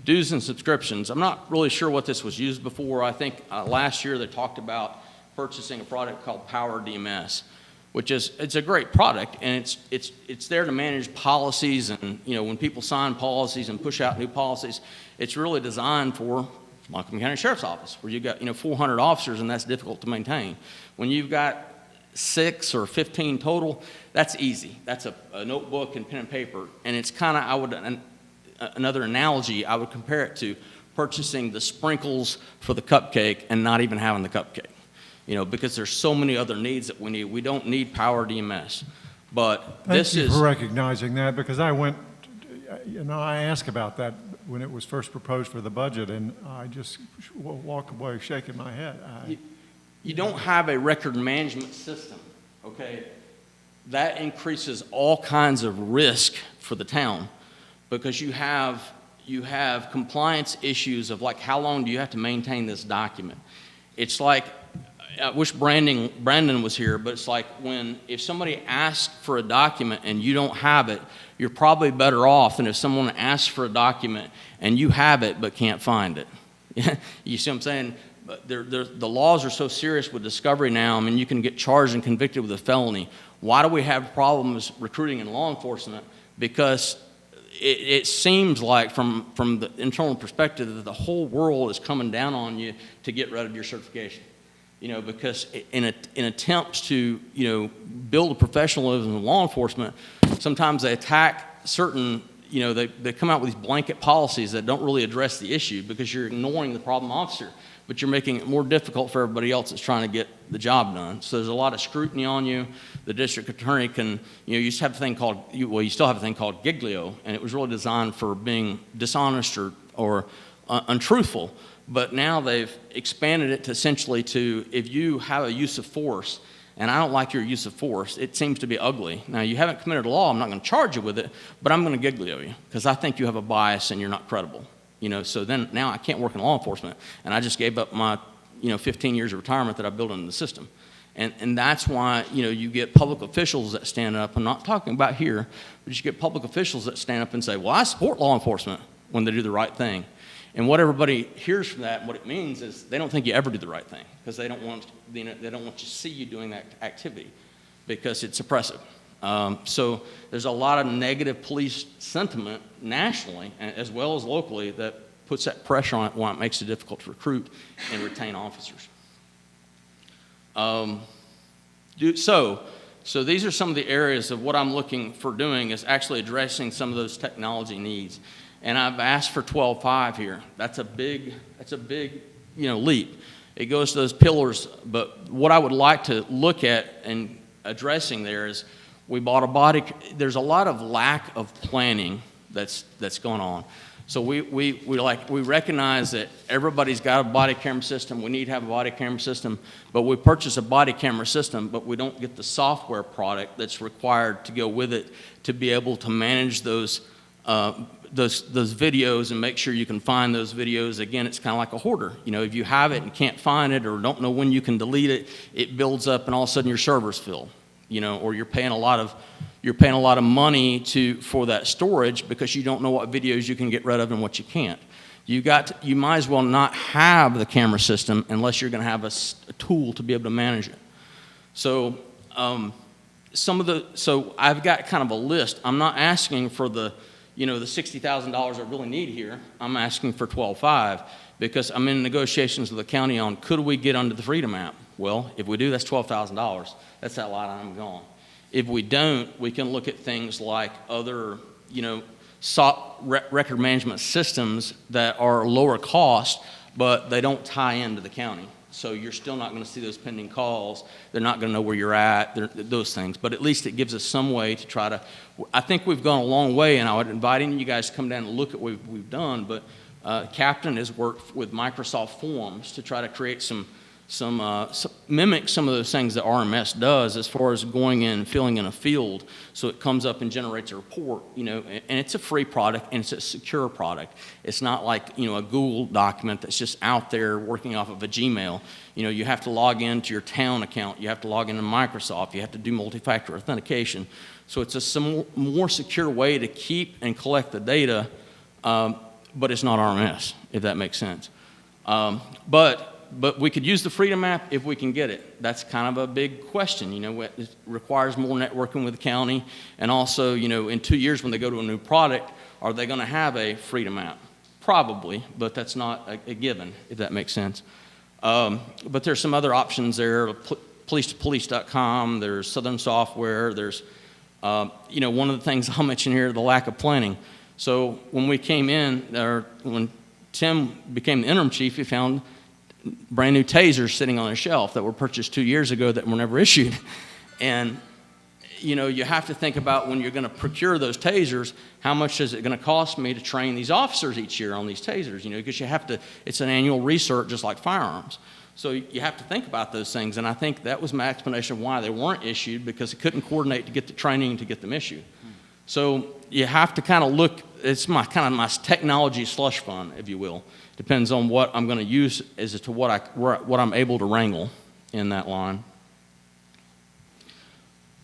Speaker 5: Dues and subscriptions. I'm not really sure what this was used before. I think last year they talked about purchasing a product called Power DMS, which it's a great product, and it's there to manage policies, and you know, when people sign policies and push out new policies, it's really designed for Montgomery County Sheriff's Office, where you've got, you know, 400 officers, and that's difficult to maintain. When you've got 6 or 15 total, that's easy. That's a notebook and pen and paper, and it's kind of, another analogy I would compare it to purchasing the sprinkles for the cupcake and not even having the cupcake. You know, because there's so many other needs that we need. We don't need Power DMS. But
Speaker 3: Thank you for recognizing that, because I asked about that when it was first proposed for the budget, and I just walk away shaking my head.
Speaker 5: You don't have a record management system, okay? That increases all kinds of risk for the town, because you have compliance issues of how long do you have to maintain this document. It's like, I wish Brandon was here, but it's like if somebody asks for a document and you don't have it, you're probably better off than if someone asks for a document and you have it but can't find it. You see what I'm saying? But the laws are so serious with discovery now. I mean, you can get charged and convicted with a felony. Why do we have problems recruiting in law enforcement? Because it seems like from the internal perspective that the whole world is coming down on you to get rid of your certification. You know, because in attempts to, you know, build a professionalism in law enforcement, sometimes they attack certain, you know, they come out with these blanket policies that don't really address the issue because you're ignoring the problem officer, but you're making it more difficult for everybody else that's trying to get the job done. So there's a lot of scrutiny on you. The district attorney can, you know, you used to have a thing called, you still have a thing called giglio, and it was really designed for being dishonest or untruthful. But now they've expanded it to essentially to, if you have a use of force, and I don't like your use of force, it seems to be ugly. Now, you haven't committed a law, I'm not going to charge you with it, but I'm going to giglio you because I think you have a bias and you're not credible. You know, so then now I can't work in law enforcement, and I just gave up my, 15 years of retirement that I built into the system. And that's why, you get public officials that stand up, I'm not talking about here, but you get public officials that stand up and say, well, I support law enforcement when they do the right thing. And what everybody hears from that, and what it means is they don't think you ever do the right thing because they don't want they don't want you to see you doing that activity because it's oppressive. So there's a lot of negative police sentiment nationally as well as locally that puts that pressure on it, why it makes it difficult to recruit and retain officers. So these are some of the areas of what I'm looking for doing is actually addressing some of those technology needs. And I've asked for 12.5 here. That's a big leap. It goes to those pillars, but what I would like to look at and addressing there is we bought a body, there's a lot of lack of planning that's going on. So we recognize that everybody's got a body camera system. We need to have a body camera system, but we purchase a body camera system, but we don't get the software product that's required to go with it to be able to manage those videos and make sure you can find those videos. Again, it's kind of like a hoarder. If you have it and can't find it or don't know when you can delete it, it builds up and all of a sudden your server's full. Or you're paying a lot of money for that storage because you don't know what videos you can get rid of and what you can't. You might as well not have the camera system unless you're going to have a tool to be able to manage it. So so I've got kind of a list. I'm not asking for the $60,000 I really need here. I'm asking for 12.5 because I'm in negotiations with the county on could we get under the Freedom app. Well, if we do, that's $12,000. That's that line item gone. If we don't, we can look at things like other, record management systems that are lower cost, but they don't tie into the county. So you're still not going to see those pending calls. They're not going to know where you're at, those things. But at least it gives us some way to try to, I think we've gone a long way, and I would invite any of you guys to come down and look at what we've done. But Captain has worked with Microsoft Forms to try to create mimic some of those things that RMS does as far as going in and filling in a field so it comes up and generates a report, and it's a free product and it's a secure product. It's not like, a Google document that's just out there working off of a Gmail. You have to log into your town account, you have to log into Microsoft, you have to do multi-factor authentication. So it's a more secure way to keep and collect the data, but it's not RMS, if that makes sense. But we could use the Freedom app if we can get it. That's kind of a big question. It requires more networking with the county. And also, in 2 years when they go to a new product, are they going to have a Freedom app? Probably, but that's not a given, if that makes sense. But there's some other options there, police2police.com, there's Southern Software, there's, one of the things I'll mention here, the lack of planning. So when we came in, or when Tim became the interim chief, he found brand new tasers sitting on a shelf that were purchased 2 years ago that were never issued. And, you have to think about when you're going to procure those tasers, how much is it going to cost me to train these officers each year on these tasers, because it's an annual research just like firearms. So you have to think about those things. And I think that was my explanation of why they weren't issued, because it couldn't coordinate to get the training to get them issued. So you have to kind of look, it's my technology slush fund, if you will. Depends on what I'm going to use as to what I'm able to wrangle in that line.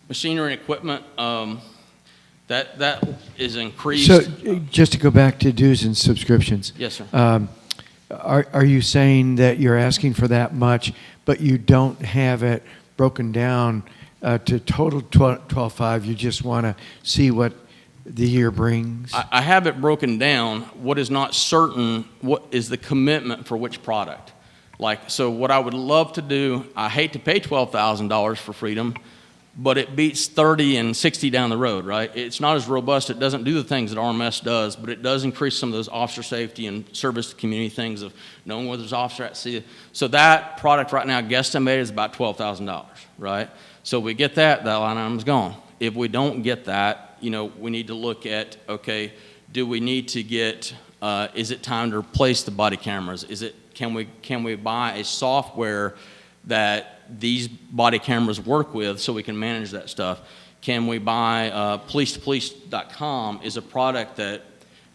Speaker 5: Machinery and equipment, that is increased.
Speaker 1: So just to go back to dues and subscriptions.
Speaker 5: Yes, sir.
Speaker 1: Are you saying that you're asking for that much, but you don't have it broken down to total 12.5? You just want to see what the year brings?
Speaker 5: I have it broken down. What is not certain, what is the commitment for which product? So what I would love to do, I hate to pay $12,000 for Freedom, but it beats 30 and 60 down the road, right? It's not as robust. It doesn't do the things that RMS does, but it does increase some of those officer safety and service to community things of knowing whether there's an officer at sea. So that product right now, guesstimated, is about $12,000, right? So we get that line item's gone. If we don't get that, you know, we need to look at, okay, do we need to get, is it time to replace the body cameras? Can we buy a software that these body cameras work with so we can manage that stuff? Can we buy police2police.com is a product that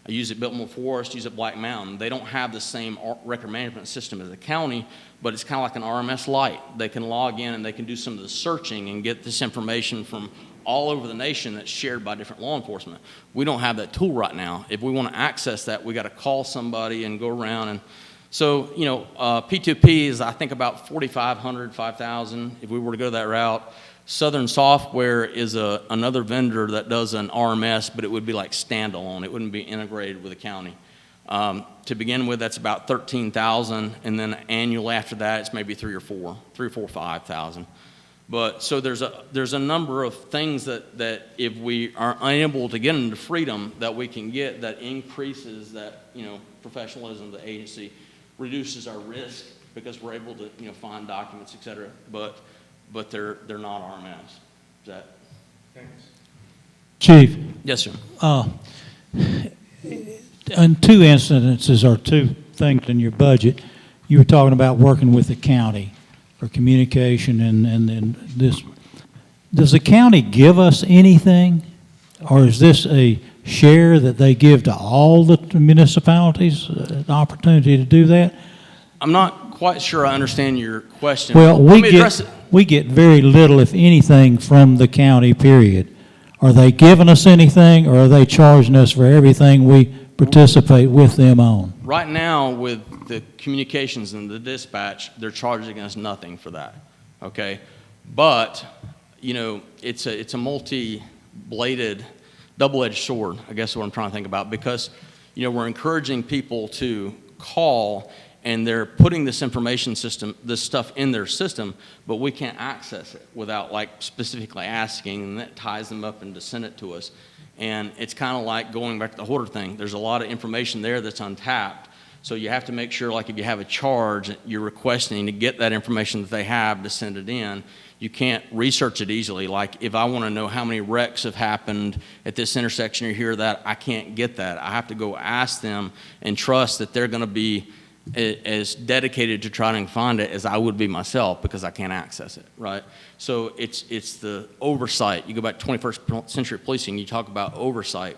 Speaker 5: I use at Biltmore Forest, use at Black Mountain. They don't have the same record management system as the county, but it's kind of like an RMS Lite. They can log in and they can do some of the searching and get this information from all over the nation that's shared by different law enforcement. We don't have that tool right now. If we want to access that, we got to call somebody and go around. And so, you know, P2P is, I think, about $4,500, $5,000 if we were to go that route. Southern Software is another vendor that does an RMS, but it would be like standalone. It wouldn't be integrated with the county. To begin with, that's about $13,000, and then annually after that, it's maybe $5,000. But so there's a number of things that if we are unable to get into freedom that we can get that increases that, you know, professionalism of the agency, reduces our risk because we're able to, you know, find documents, et cetera. But they're not RMS. Is that?
Speaker 1: Thanks.
Speaker 2: Chief,
Speaker 5: Yes, sir.
Speaker 2: in two instances or two things in your budget, you were talking about working with the county for communication and this. Does the county give us anything, or is this a share that they give to all the municipalities, an opportunity to do that?
Speaker 5: I'm not quite sure I understand your question.
Speaker 2: Well,
Speaker 5: Let me address it.
Speaker 2: we get very little, if anything, from the county, period. Are they giving us anything, or are they charging us for everything we participate with them on?
Speaker 5: Right now, with the communications and the dispatch, they're charging us nothing for that, okay? But, you know, it's a multi-bladed, double-edged sword, I guess is what I'm trying to think about, because, you know, we're encouraging people to call, and they're putting this information system, this stuff in their system, but we can't access it without, like, specifically asking, and that ties them up and to send it to us. And it's kind of like going back to the Hoarder thing. There's a lot of information there that's untapped. So you have to make sure, like if you have a charge, you're requesting to get that information that they have to send it in. You can't research it easily. Like if I want to know how many wrecks have happened at this intersection or here, that I can't get that. I have to go ask them and trust that they're going to be as dedicated to trying to find it as I would be myself, because I can't access it, right? So it's the oversight. You go back to 21st century policing, you talk about oversight,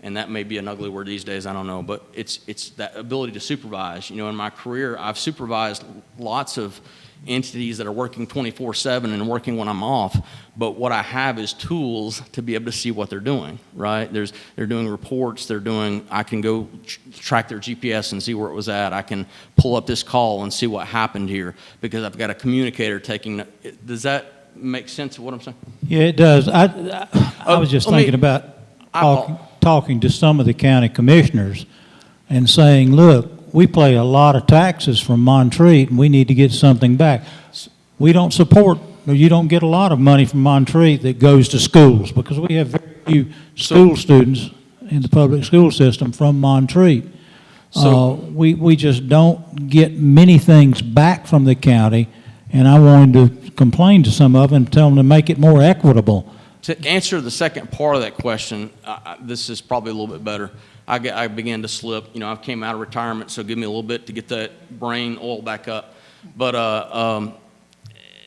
Speaker 5: and that may be an ugly word these days, I don't know, but it's that ability to supervise. You know, in my career, I've supervised lots of entities that are working 24/7 and working when I'm off, but what I have is tools to be able to see what they're doing, right? They're doing reports, I can go track their GPS and see where it was at. I can pull up this call and see what happened here because I've got a communicator taking. Does that make sense of what I'm saying?
Speaker 2: Yeah, it does. I was just thinking about talking to some of the county commissioners and saying, look, we pay a lot of taxes from Montreat, and we need to get something back. We don't support, or you don't get a lot of money from Montreat that goes to schools, because we have very few school students in the public school system from Montreat.
Speaker 5: So-
Speaker 2: We just don't get many things back from the county, and I wanted to complain to some of them and tell them to make it more equitable.
Speaker 5: To answer the second part of that question, this is probably a little bit better. I began to slip. You know, I came out of retirement, so give me a little bit to get that brain oil back up. But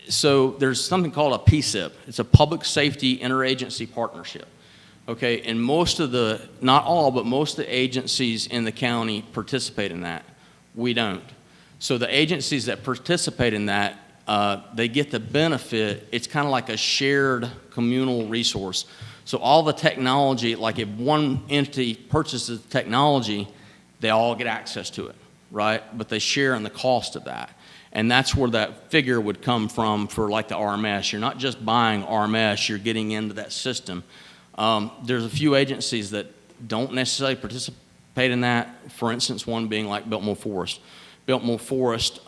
Speaker 5: so there's something called a PSIP. It's a Public Safety Interagency Partnership. Okay, and most of the, not all, but most of the agencies in the county participate in that. We don't. So the agencies that participate in that, they get the benefit. It's kind of like a shared communal resource. So all the technology, like if one entity purchases technology, they all get access to it, right? But they share in the cost of that. And that's where that figure would come from for like the RMS. You're not just buying RMS, you're getting into that system. There's a few agencies that don't necessarily participate in that. For instance, one being like Biltmore Forest. Biltmore Forest,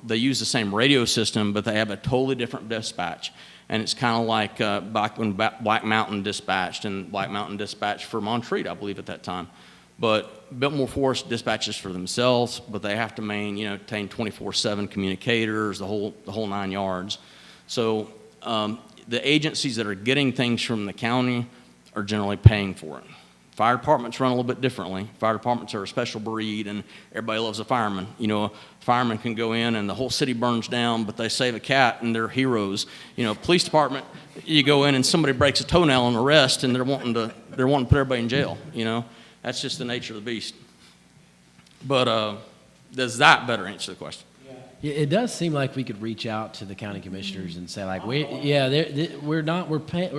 Speaker 5: they use the same radio system, but they have a totally different dispatch. And it's kind of like back when Black Mountain dispatched, and Black Mountain dispatched for Montreat, I believe, at that time. But Biltmore Forest dispatches for themselves, but they have to maintain 24/7 communicators, the whole 9 yards. So the agencies that are getting things from the county are generally paying for it. Fire departments run a little bit differently. Fire departments are a special breed, and everybody loves a fireman. You know, a fireman can go in and the whole city burns down, but they save a cat and they're heroes. You know, police department, you go in and somebody breaks a toenail and arrest, and they're wanting to put everybody in jail. You know, that's just the nature of the beast. But does that better answer the question?
Speaker 6: Yeah, it does seem like we could reach out to the county commissioners and say, like, we're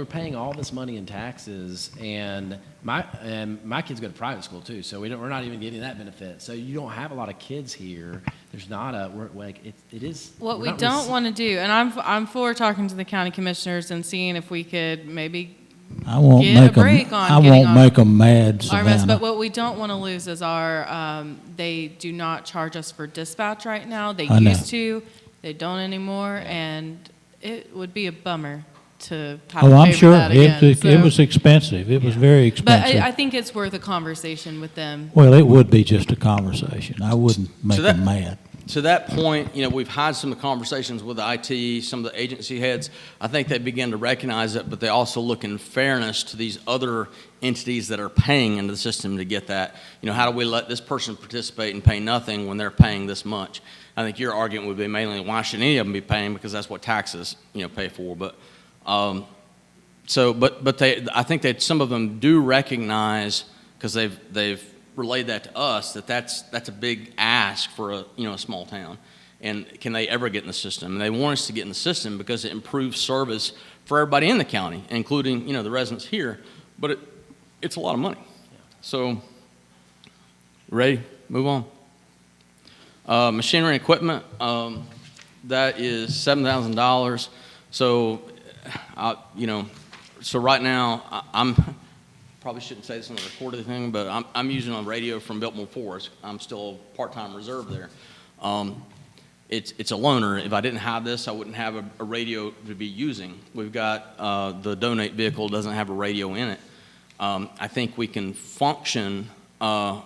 Speaker 6: paying all this money in taxes, and my kids go to private school too, so we're not even getting that benefit. So you don't have a lot of kids here. There's not it is.
Speaker 4: What we don't want to do, and I'm for talking to the county commissioners and seeing if we could maybe
Speaker 2: I won't
Speaker 4: get a
Speaker 2: make
Speaker 4: break
Speaker 2: them.
Speaker 4: on
Speaker 2: I
Speaker 4: getting
Speaker 2: won't
Speaker 4: on
Speaker 2: make them mad,
Speaker 4: our mess,
Speaker 2: Savannah.
Speaker 4: but what we don't want to lose is our, they do not charge us for dispatch right now. They
Speaker 2: I know.
Speaker 4: used to, they don't anymore, and it would be a bummer to have
Speaker 2: Oh,
Speaker 4: to
Speaker 2: I'm
Speaker 4: pay for
Speaker 2: sure.
Speaker 4: that again.
Speaker 2: It
Speaker 4: So-
Speaker 2: was expensive. It was very
Speaker 4: But
Speaker 2: expensive.
Speaker 4: I think it's worth a conversation with them.
Speaker 2: Well, it would be just a conversation. I wouldn't make
Speaker 5: that-
Speaker 2: them mad.
Speaker 5: To that point, we've had some conversations with the IT, some of the agency heads. I think they begin to recognize it, but they also look in fairness to these other entities that are paying into the system to get that. How do we let this person participate and pay nothing when they're paying this much? I think your argument would be mainly, why should any of them be paying? Because that's what taxes, pay for. But I think that some of them do recognize, because they've relayed that to us, that's a big ask for a small town. And can they ever get in the system? And they want us to get in the system because it improves service for everybody in the county, including the residents here. But it's a lot of money. So, ready? Move on. Machinery and equipment, that is $7,000. So, so right now I'm probably shouldn't say this on the recorded thing, but I'm using a radio from Biltmore Forest. I'm still a part-time reserve there. It's a loaner. If I didn't have this, I wouldn't have a radio to be using. We've got the Donate vehicle doesn't have a radio in it. I think we can function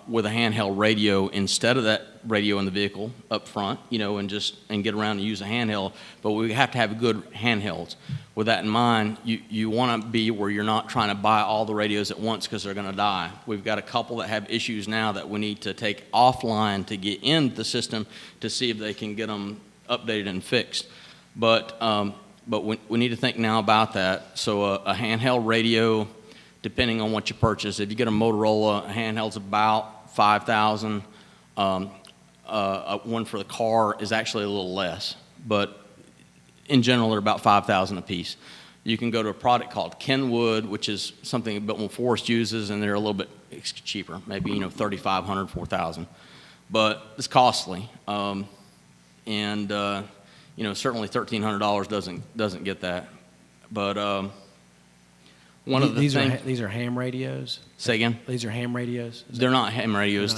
Speaker 5: with a handheld radio instead of that radio in the vehicle up front, and get around and use a handheld. But we have to have good handhelds. With that in mind, you want to be where you're not trying to buy all the radios at once because they're going to die. We've got a couple that have issues now that we need to take offline to get in the system to see if they can get them updated and fixed. But we need to think now about that. So a handheld radio, depending on what you purchase, if you get a Motorola, a handheld's about $5,000. One for the car is actually a little less, but in general, they're about $5,000 a piece. You can go to a product called Kenwood, which is something that Biltmore Forest uses, and they're a little bit cheaper, maybe $3,500, $4,000, but it's costly. Certainly $1,300 doesn't get that. But one of the
Speaker 6: these
Speaker 5: things.
Speaker 6: are ham radios.
Speaker 5: Say again.
Speaker 6: These are ham radios.
Speaker 5: They're not ham radios.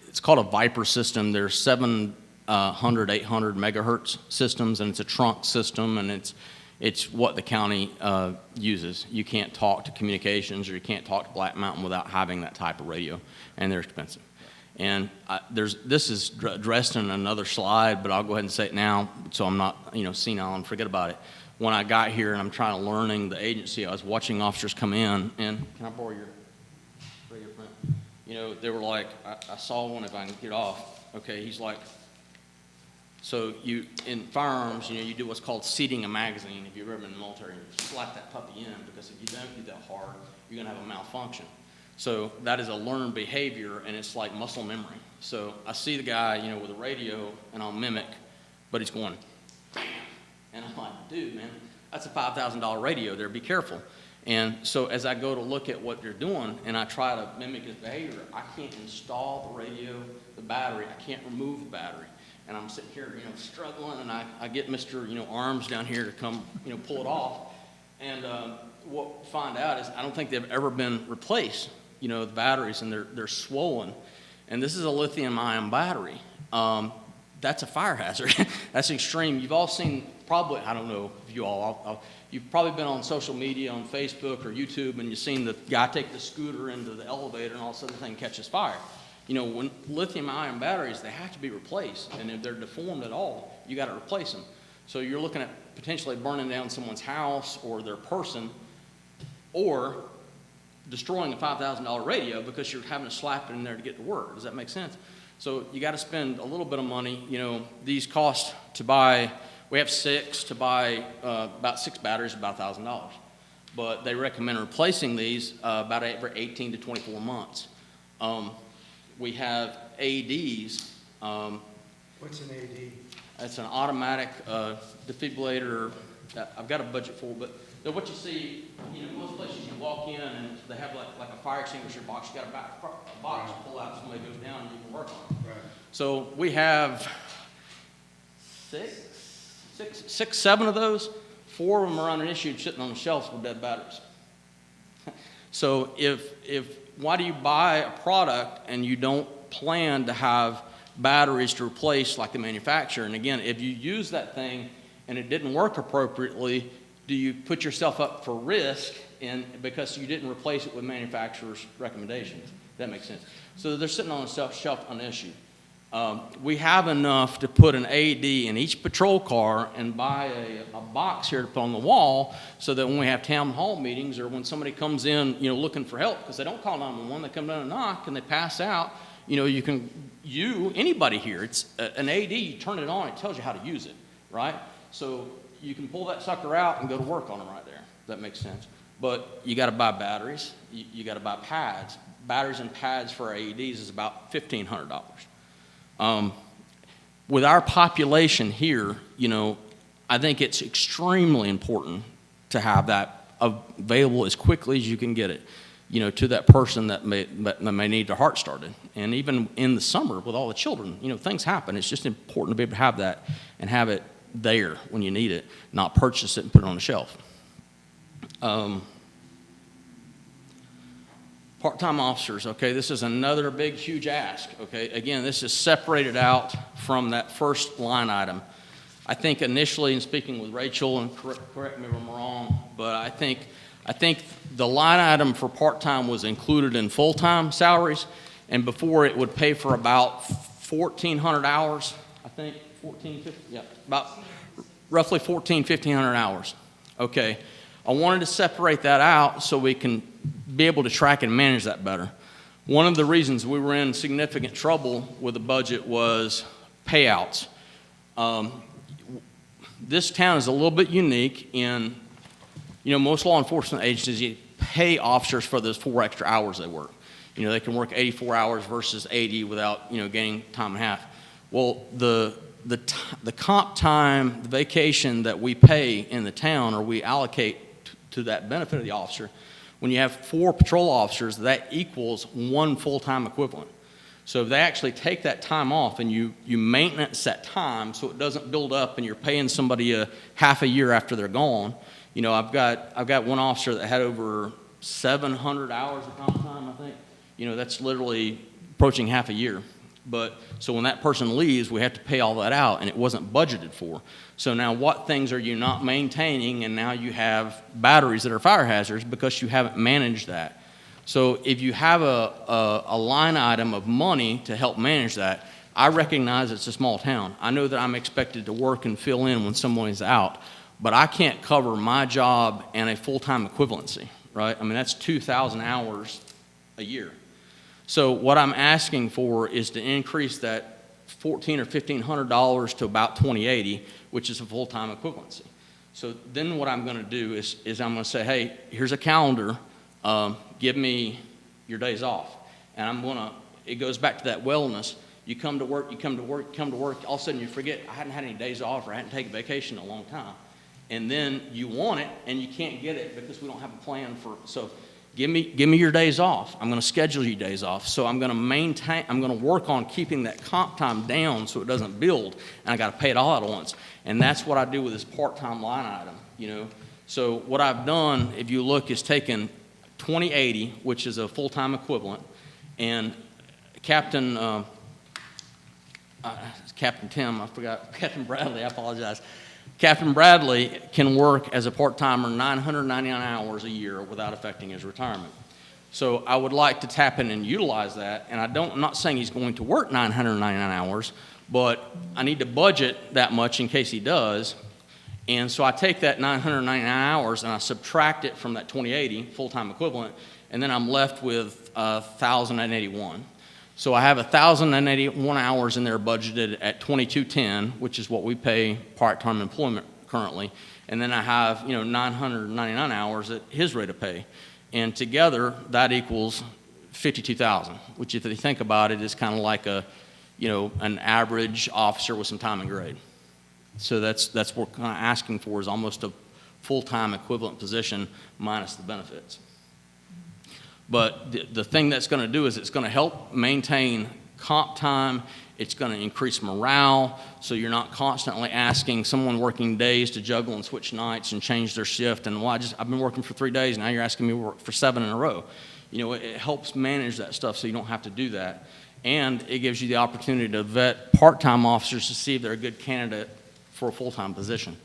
Speaker 5: It's called a Viper system. They're 700, 800 megahertz systems, and it's a trunk system, and it's what the county uses. You can't talk to communications, or you can't talk to Black Mountain without having that type of radio, and they're expensive. And this is addressed in another slide, but I'll go ahead and say it now, so I'm not senile and forget about it. When I got here and I'm trying to learning the agency, I was watching officers come in, and can I borrow your radio print? They were like, I saw one, if I can get off. Okay, he's like, so in firearms, you do what's called seating a magazine. If you've ever been in the military, you slap that puppy in, because if you don't do that hard, you're gonna have a malfunction. So that is a learned behavior, and it's like muscle memory. So I see the guy, with a radio, and I'll mimic, but he's going, bam. And I'm like, dude, man, that's a $5,000 radio there, be careful. And so as I go to look at what they're doing and I try to mimic his behavior, I can't install the radio, the battery, I can't remove the battery. And I'm sitting here, struggling, and I get Mr. Arms down here to come, pull it off. And what we find out is I don't think they've ever been replaced, the batteries, and they're swollen. And this is a lithium-ion battery. That's a fire hazard. That's extreme. You've all seen probably, I don't know if you all, you've probably been on social media, on Facebook or YouTube, and you've seen the guy take the scooter into the elevator and all of a sudden the thing catches fire. You know, when lithium-ion batteries, they have to be replaced, and if they're deformed at all, you got to replace them. So you're looking at potentially burning down someone's house or their person, or destroying a $5,000 radio because you're having to slap it in there to get to work. Does that make sense? So you got to spend a little bit of money. You know, these cost to buy, we have 6, to buy about 6 batteries, about $1,000. But they recommend replacing these about every 18 to 24 months. We have AEDs.
Speaker 1: What's an AD?
Speaker 5: It's an automatic defibrillator. I've got a budget for, but what you see, you know, most places you walk in and they have like a fire extinguisher box. You got a box you pull out, somebody goes down, and you can work on it. Right. So we have 7 of those. 4 of them are unissued, sitting on the shelves with dead batteries. So why do you buy a product and you don't plan to have batteries to replace like the manufacturer? And again, if you use that thing and it didn't work appropriately, do you put yourself up for risk because you didn't replace it with manufacturer's recommendations? That makes sense. So they're sitting on a shelf unissued. We have enough to put an AED in each patrol car and buy a box here to put on the wall so that when we have town hall meetings or when somebody comes in, you know, looking for help, because they don't call 911, they come down and knock and they pass out, you know, anybody here, it's an AED, you turn it on, it tells you how to use it, right? So you can pull that sucker out and go to work on them right there. That makes sense. But you got to buy batteries. You got to buy pads. Batteries and pads for AEDs is about $1,500. With our population here, you know, I think it's extremely important to have that available as quickly as you can get it, you know, to that person that may need their heart started. And even in the summer with all the children, you know, things happen. It's just important to be able to have that and have it there when you need it, not purchase it and put it on the shelf. Part-time officers, okay, this is another big, huge ask, okay? Again, this is separated out from that first line item. I think initially, in speaking with Rachel, and correct me if I'm wrong, but I think the line item for part-time was included in full-time salaries, and before it would pay for about 1,400 hours, I think, 1,450, yeah, about roughly 1,500 hours, okay? I wanted to separate that out so we can be able to track and manage that better. One of the reasons we were in significant trouble with the budget was payouts. This town is a little bit unique in, you know, most law enforcement agencies pay officers for those 4 extra hours they work. You know, they can work 84 hours versus 80 without, you know, gaining time and a half. Well, the comp time, the vacation that we pay in the town or we allocate to that benefit of the officer, when you have 4 patrol officers, that equals 1 full-time equivalent. So if they actually take that time off and you maintenance that time so it doesn't build up and you're paying somebody a half a year after they're gone. You know, I've got one officer that had over 700 hours of comp time, I think. You know, that's literally approaching half a year. But so when that person leaves, we have to pay all that out, and it wasn't budgeted for. So now what things are you not maintaining, and now you have batteries that are fire hazards because you haven't managed that. So if you have a line item of money to help manage that, I recognize it's a small town. I know that I'm expected to work and fill in when someone is out, but I can't cover my job and a full-time equivalency, right? I mean, that's 2,000 hours a year. So what I'm asking for is to increase that $1,400 or $1,500 to about $2,080, which is a full-time equivalency. So then what I'm going to do is I'm going to say, hey, here's a calendar. Give me your days off. And it goes back to that wellness. You come to work, all of a sudden you forget, I hadn't had any days off or I hadn't taken vacation in a long time. And then you want it and you can't get it because we don't have a plan so give me your days off. I'm going to schedule you days off. So I'm going to work on keeping that comp time down so it doesn't build, and I got to pay it all out at once. And that's what I do with this part-time line item, you know. So what I've done, if you look, is taken 2080, which is a full-time equivalent, and Captain Tim, I forgot, Captain Bradley, I apologize. Captain Bradley can work as a part-timer 999 hours a year without affecting his retirement. So I would like to tap in and utilize that, and I'm not saying he's going to work 999 hours, but I need to budget that much in case he does. And so I take that 999 hours and I subtract it from that 2080 full-time equivalent, and then I'm left with 1,081. So I have 1,081 hours in there budgeted at 2210, which is what we pay part-time employment currently, and then I have 999 hours at his rate of pay, and together that equals 52,000, which if you think about it is kind of like an average officer with some time and grade. So that's what we're kind of asking for, is almost a full-time equivalent position minus the benefits. But the thing that's going to do is it's going to help maintain comp time. It's going to increase morale, so you're not constantly asking someone working days to juggle and switch nights and change their shift. And well, I've been working for 3 days, now you're asking me to work for 7 in a row. It helps manage that stuff so you don't have to do that. And it gives you the opportunity to vet part-time officers to see if they're a good candidate for a full-time position.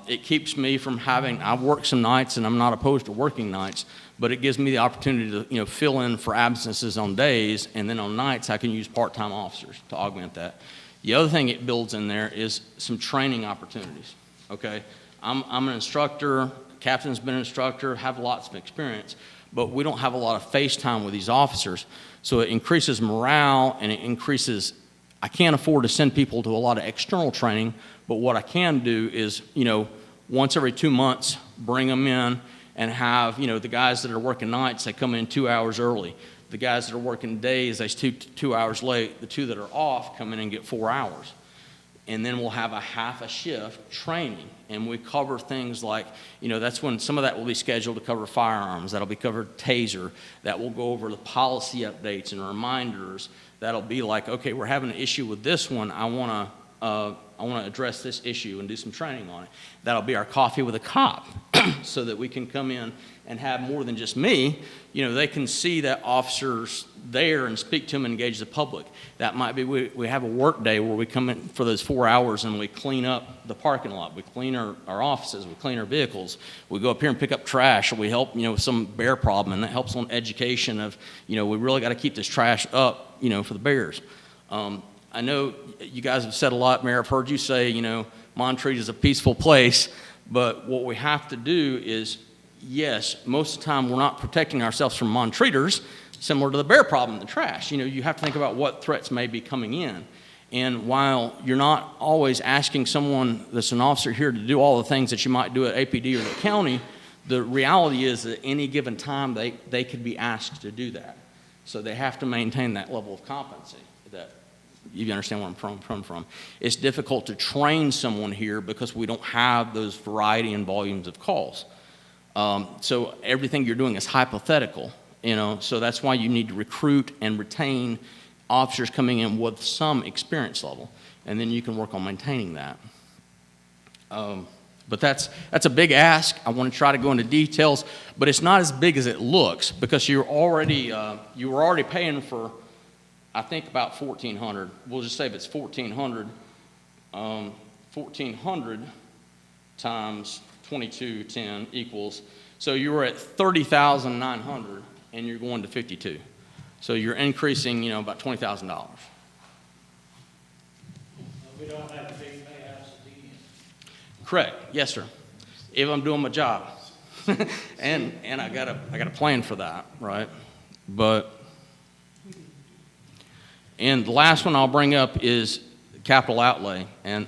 Speaker 5: It keeps me from I've worked some nights and I'm not opposed to working nights, but it gives me the opportunity to fill in for absences on days, and then on nights I can use part-time officers to augment that. The other thing it builds in there is some training opportunities, okay? I'm an instructor, captain's been an instructor, have lots of experience, but we don't have a lot of face time with these officers, so it increases morale and it increases. I can't afford to send people to a lot of external training, but what I can do is, once every 2 months, bring them in and have, the guys that are working nights, they come in 2 hours early. The guys that are working days, they 2 hours late. The 2 that are off come in and get 4 hours. And then we'll have a half a shift training, and we cover things like, that's when some of that will be scheduled to cover firearms. That'll be covered TASER. That will go over the policy updates and reminders. That'll be like, okay, we're having an issue with this one. I want to address this issue and do some training on it. That'll be our coffee with a cop, so that we can come in and have more than just me. They can see that officers there and speak to them and engage the public. That might be, we have a work day where we come in for those 4 hours and we clean up the parking lot. We clean our offices, we clean our vehicles. We go up here and pick up trash, or we help, with some bear problem, and that helps on education of, we really got to keep this trash up, for the bears. I know you guys have said a lot, Mayor. I've heard you say, Montreat is a peaceful place, but what we have to do is, yes, most of the time we're not protecting ourselves from Montreaters, similar to the bear problem, the trash. You have to think about what threats may be coming in. And while you're not always asking someone that's an officer here to do all the things that you might do at APD or the county, the reality is that at any given time they could be asked to do that. So they have to maintain that level of competency. That you understand where I'm from. It's difficult to train someone here because we don't have those variety and volumes of calls. So everything you're doing is hypothetical, so that's why you need to recruit and retain officers coming in with some experience level, and then you can work on maintaining that. But that's a big ask. I want to try to go into details, but it's not as big as it looks, because you were already paying for, I think, about 1,400. We'll just say if it's 1,400, 1,400 times 2210 equals, so you were at 30,900 and you're going to 52. So you're increasing, about $20,000.
Speaker 2: We don't have to big payouts at the end.
Speaker 5: Correct. Yes, sir. If I'm doing my job. and I got a plan for that, right? And the last one I'll bring up is capital outlay. And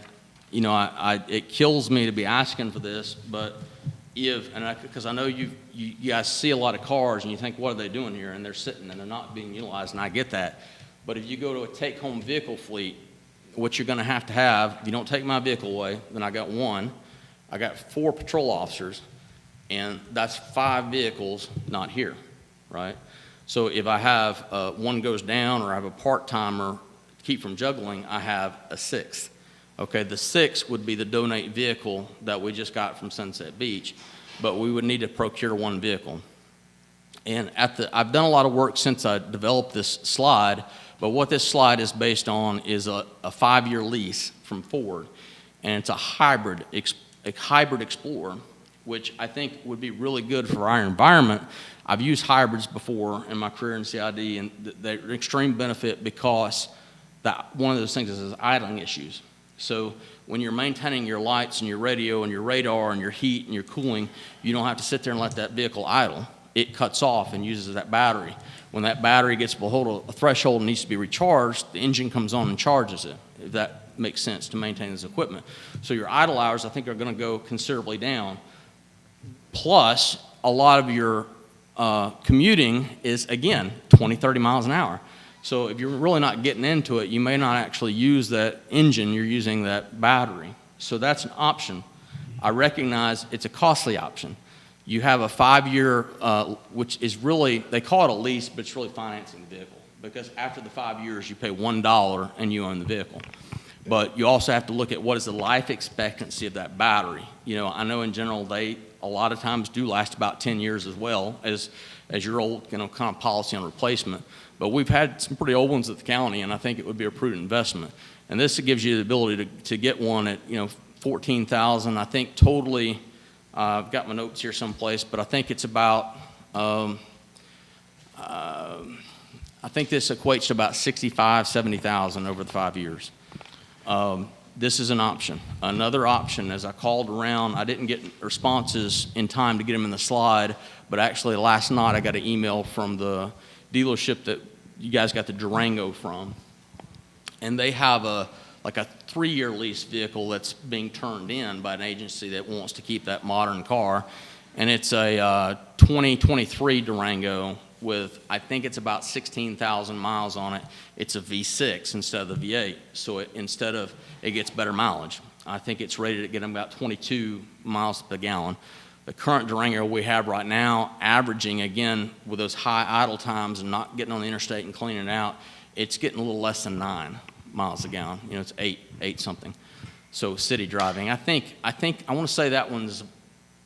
Speaker 5: it kills me to be asking for this, but because I know you guys see a lot of cars and you think, what are they doing here? And they're sitting and they're not being utilized, and I get that. But if you go to a take-home vehicle fleet, what you're going to have, if you don't take my vehicle away, then I got 4 patrol officers, and that's 5 vehicles not here, right? So if I have one goes down, or I have a part-timer keep from juggling, I have a 6th. Okay, the 6th would be the donate vehicle that we just got from Sunset Beach, but we would need to procure 1 vehicle. And I've done a lot of work since I developed this slide, but what this slide is based on is a 5-year lease from Ford. and it's a hybrid Explorer, which I think would be really good for our environment. I've used hybrids before in my career in CID, and they're an extreme benefit because one of those things is idling issues. So when you're maintaining your lights and your radio and your radar and your heat and your cooling, you don't have to sit there and let that vehicle idle. It cuts off and uses that battery. When that battery gets below a threshold and needs to be recharged, the engine comes on and charges it, if that makes sense to maintain this equipment. So your idle hours, I think, are going to go considerably down. Plus, a lot of your commuting is, again, 20, 30 miles an hour. So if you're really not getting into it, you may not actually use that engine, you're using that battery. So that's an option. I recognize it's a costly option. You have a 5-year, which is really, they call it a lease, but it's really financing the vehicle. Because after the 5 years, you pay $1 and you own the vehicle. But you also have to look at what is the life expectancy of that battery. You know, I know in general, they a lot of times do last about 10 years as well as your old, kind of policy on replacement. But we've had some pretty old ones at the county, and I think it would be a prudent investment. And this gives you the ability to get one at, $14,000. I think totally, I've got my notes here someplace, but I think it's about, I think this equates to about $65,000, $70,000 over the 5 years. This is an option. Another option, as I called around, I didn't get responses in time to get them in the slide, but actually last night I got an email from the dealership that you guys got the Durango from. And they have a 3-year lease vehicle that's being turned in by an agency that wants to keep that modern car. And it's a 2023 Durango with, I think it's about 16,000 miles on it. It's a V6 instead of the V8. So it gets better mileage. I think it's rated at getting about 22 miles per gallon. The current Durango we have right now, averaging, again, with those high idle times and not getting on the interstate and cleaning it out, it's getting a little less than 9 miles a gallon. It's 8 something. So city driving. I want to say that one's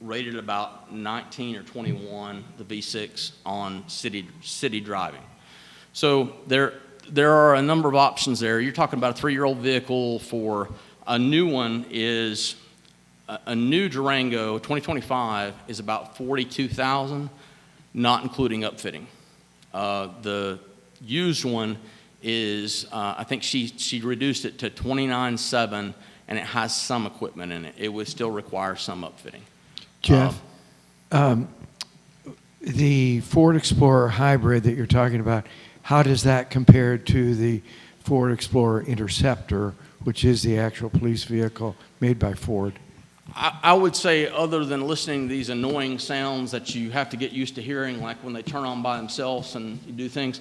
Speaker 5: rated about 19 or 21, the V6 on city driving. So there are a number of options there. You're talking about a 3-year-old vehicle. For a new one is a new Durango 2025 is about $42,000, not including upfitting. The used one is I think she reduced it to $29,700, and it has some equipment in it. It would still require some upfitting.
Speaker 1: Jeff, the Ford Explorer hybrid that you're talking about, how does that compare to the Ford Explorer Interceptor, which is the actual police vehicle made by Ford?
Speaker 5: I would say, other than listening to these annoying sounds that you have to get used to hearing, like when they turn on by themselves and you do things,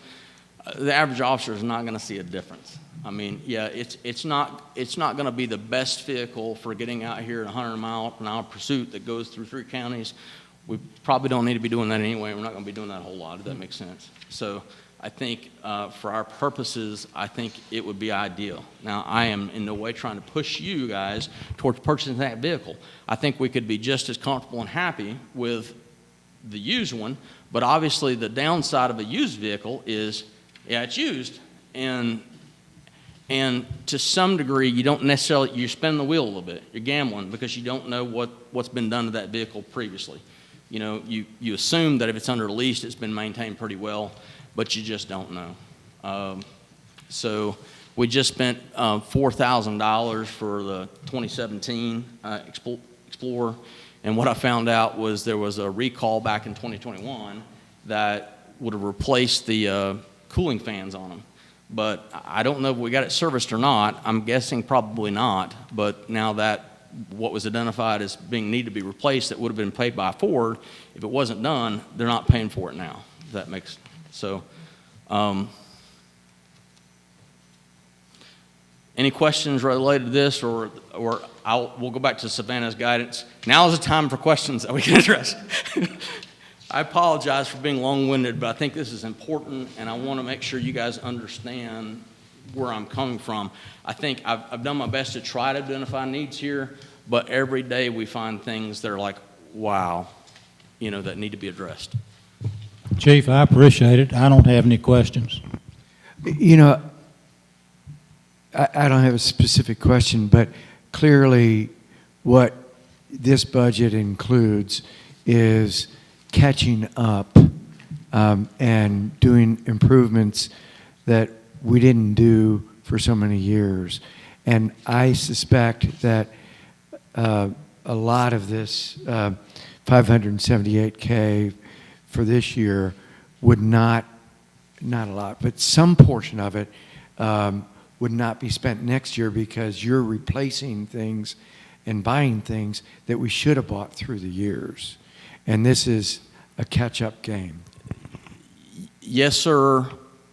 Speaker 5: the average officer is not going to see a difference. I mean, yeah, it's not going to be the best vehicle for getting out here in a 100-mile-per-hour pursuit that goes through 3 counties. We probably don't need to be doing that anyway. We're not going to be doing that a whole lot, if that makes sense. So I think for our purposes, I think it would be ideal. Now, I am in no way trying to push you guys towards purchasing that vehicle. I think we could be just as comfortable and happy with the used one, but obviously the downside of a used vehicle is, yeah, it's used, and to some degree, you don't necessarily, you spin the wheel a little bit. You're gambling because you don't know what's been done to that vehicle previously. You assume that if it's under lease, it's been maintained pretty well, but you just don't know. So we just spent $4,000 for the 2017 Explorer, and what I found out was there was a recall back in 2021 that would have replaced the cooling fans on them. But I don't know if we got it serviced or not. I'm guessing probably not. But now that what was identified as being need to be replaced that would have been paid by Ford, if it wasn't done, they're not paying for it now. If that makes so. Any questions related to this, or we'll go back to Savannah's guidance. Now is the time for questions that we can address. I apologize for being long-winded, but I think this is important, and I want to make sure you guys understand where I'm coming from. I think I've done my best to try to identify needs here, but every day we find things that are like, wow, that need to be addressed.
Speaker 2: Chief, I appreciate it. I don't have any questions.
Speaker 1: I don't have a specific question, but clearly what this budget includes is catching up and doing improvements that we didn't do for so many years. And I suspect that a lot of this 578K for this year would not a lot, but some portion of it would not be spent next year because you're replacing things and buying things that we should have bought through the years. And this is a catch-up game.
Speaker 5: Yes, sir,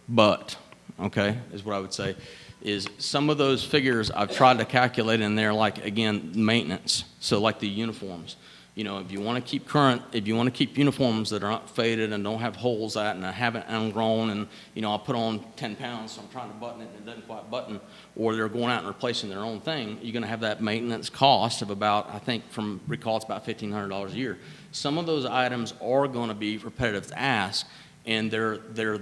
Speaker 5: but, okay, is what I would say, is some of those figures I've tried to calculate in there, like, again, maintenance, so like the uniforms. You know, if you want to keep current, if you want to keep uniforms that are not faded and don't have holes at and haven't outgrown, and, you know, I'll put on 10 pounds, so I'm trying to button it and it doesn't quite button, or they're going out and replacing their own thing, you're going to have that maintenance cost of about, I think from recall, it's about $1,500 a year. Some of those items are going to be repetitive to ask, and they're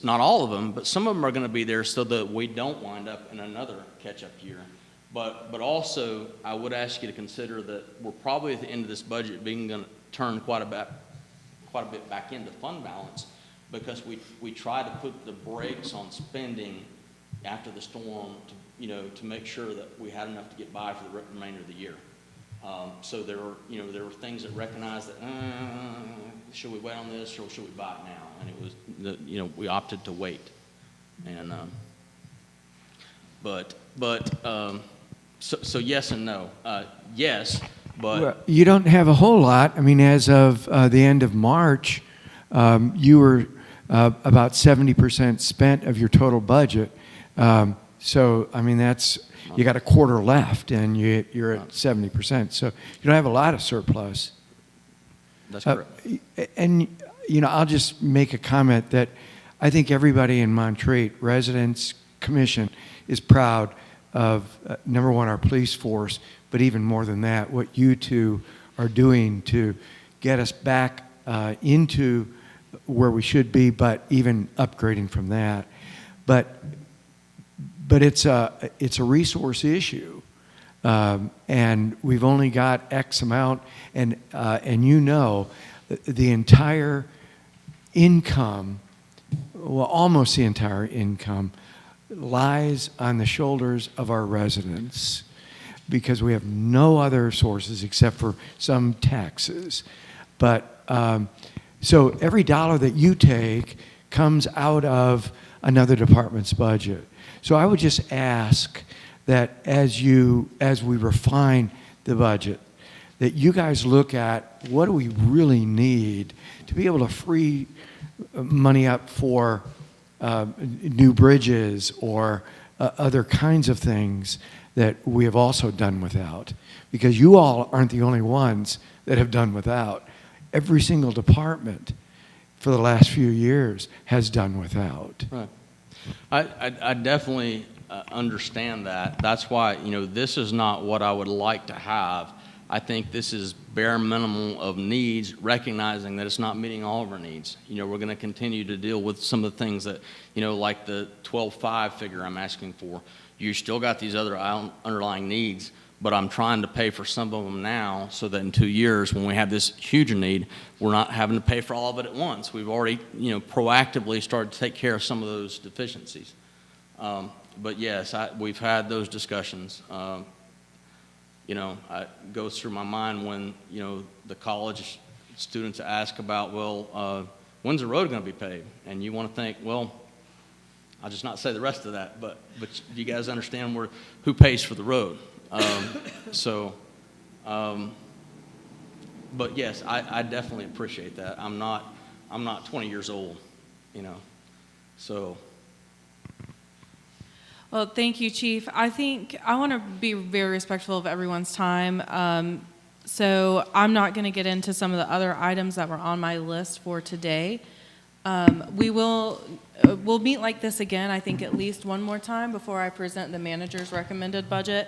Speaker 5: not all of them, but some of them are going to be there so that we don't wind up in another catch-up year. But also, I would ask you to consider that we're probably at the end of this budget going to turn quite a bit back into fund balance, because we try to put the brakes on spending after the storm to, you know, to make sure that we had enough to get by for the remainder of the year. So there were things that recognized that should we wait on this or should we buy it now? And it was we opted to wait. And so yes and no. Yes, but
Speaker 1: Well, you don't have a whole lot. I mean, as of the end of March, you were about 70% spent of your total budget. So, I mean, you got a quarter left, and you're at 70%. So you don't have a lot of surplus.
Speaker 5: that's correct.
Speaker 1: And, I'll just make a comment that I think everybody in Montreat, residents, commission, is proud of, number one, our police force, but even more than that, what you two are doing to get us back into where we should be, but even upgrading from that. But it's a resource issue, and we've only got X amount, and the entire income, well, almost the entire income, lies on the shoulders of our residents, because we have no other sources except for some taxes. But so every dollar that you take comes out of another department's budget. So I would just ask that as we refine the budget, that you guys look at what do we really need to be able to free money up for new bridges or other kinds of things that we have also done without. Because you all aren't the only ones that have done without. Every single department for the last few years has done without.
Speaker 5: Right. I definitely understand that. That's why, this is not what I would like to have. I think this is bare minimum of needs, recognizing that it's not meeting all of our needs. We're going to continue to deal with some of the things that, like the 12.5 figure I'm asking for. You still got these other underlying needs, but I'm trying to pay for some of them now so that in 2 years, when we have this huge need, we're not having to pay for all of it at once. We've already, proactively started to take care of some of those deficiencies. But yes, we've had those discussions. It goes through my mind when, the college students ask about, well, when's the road going to be paved? And you want to think, well, I'll just not say the rest of that, but you guys understand who pays for the road? But yes, I definitely appreciate that. I'm not 20 years old, so.
Speaker 4: Well, thank you, Chief. I think I want to be very respectful of everyone's time. So I'm not going to get into some of the other items that were on my list for today. We'll meet like this again, I think at least one more time before I present the manager's recommended budget.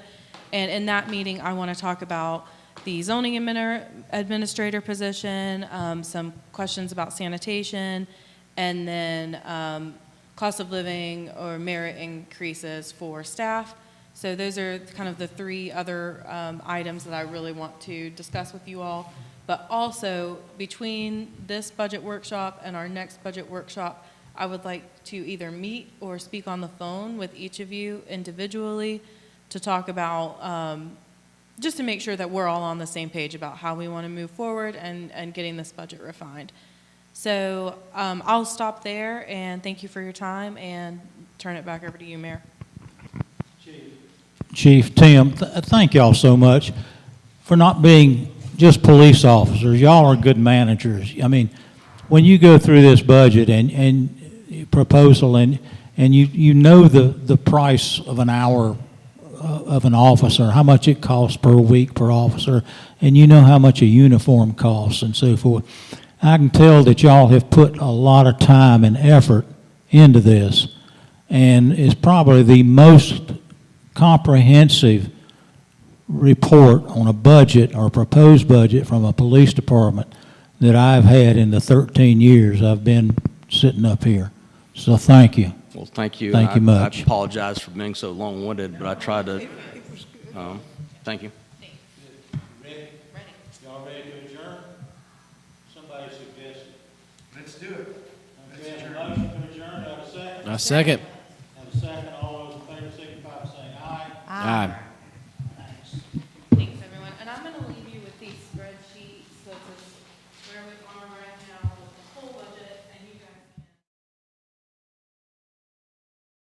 Speaker 4: And in that meeting, I want to talk about the zoning administrator position, some questions about sanitation, and then cost of living or merit increases for staff. So those are kind of the three other items that I really want to discuss with you all. But also, between this budget workshop and our next budget workshop, I would like to either meet or speak on the phone with each of you individually to talk about, just to make sure that we're all on the same page about how we want to move forward and getting this budget refined. So I'll stop there, and thank you for your time, and turn it back over to you, Mayor.
Speaker 2: Chief Tim, thank y'all so much for not being just police officers. Y'all are good managers. I mean, when you go through this budget and proposal and you know the price of an hour of an officer, how much it costs per week per officer, and you know how much a uniform costs and so forth. I can tell that y'all have put a lot of time and effort into this, and it's probably the most comprehensive report on a budget or a proposed budget from a police department that I've had in the 13 years I've been sitting up here. So thank you.
Speaker 5: Well, thank you.
Speaker 2: Thank you much.
Speaker 5: I apologize for being so long-winded, but I tried to, thank you.
Speaker 2: Y'all ready to adjourn? Somebody suggested.
Speaker 1: Let's do it.
Speaker 2: We have a motion to adjourn. Have a second?
Speaker 6: A second.
Speaker 2: Have a second. All those in favor signify by saying aye.
Speaker 6: Aye.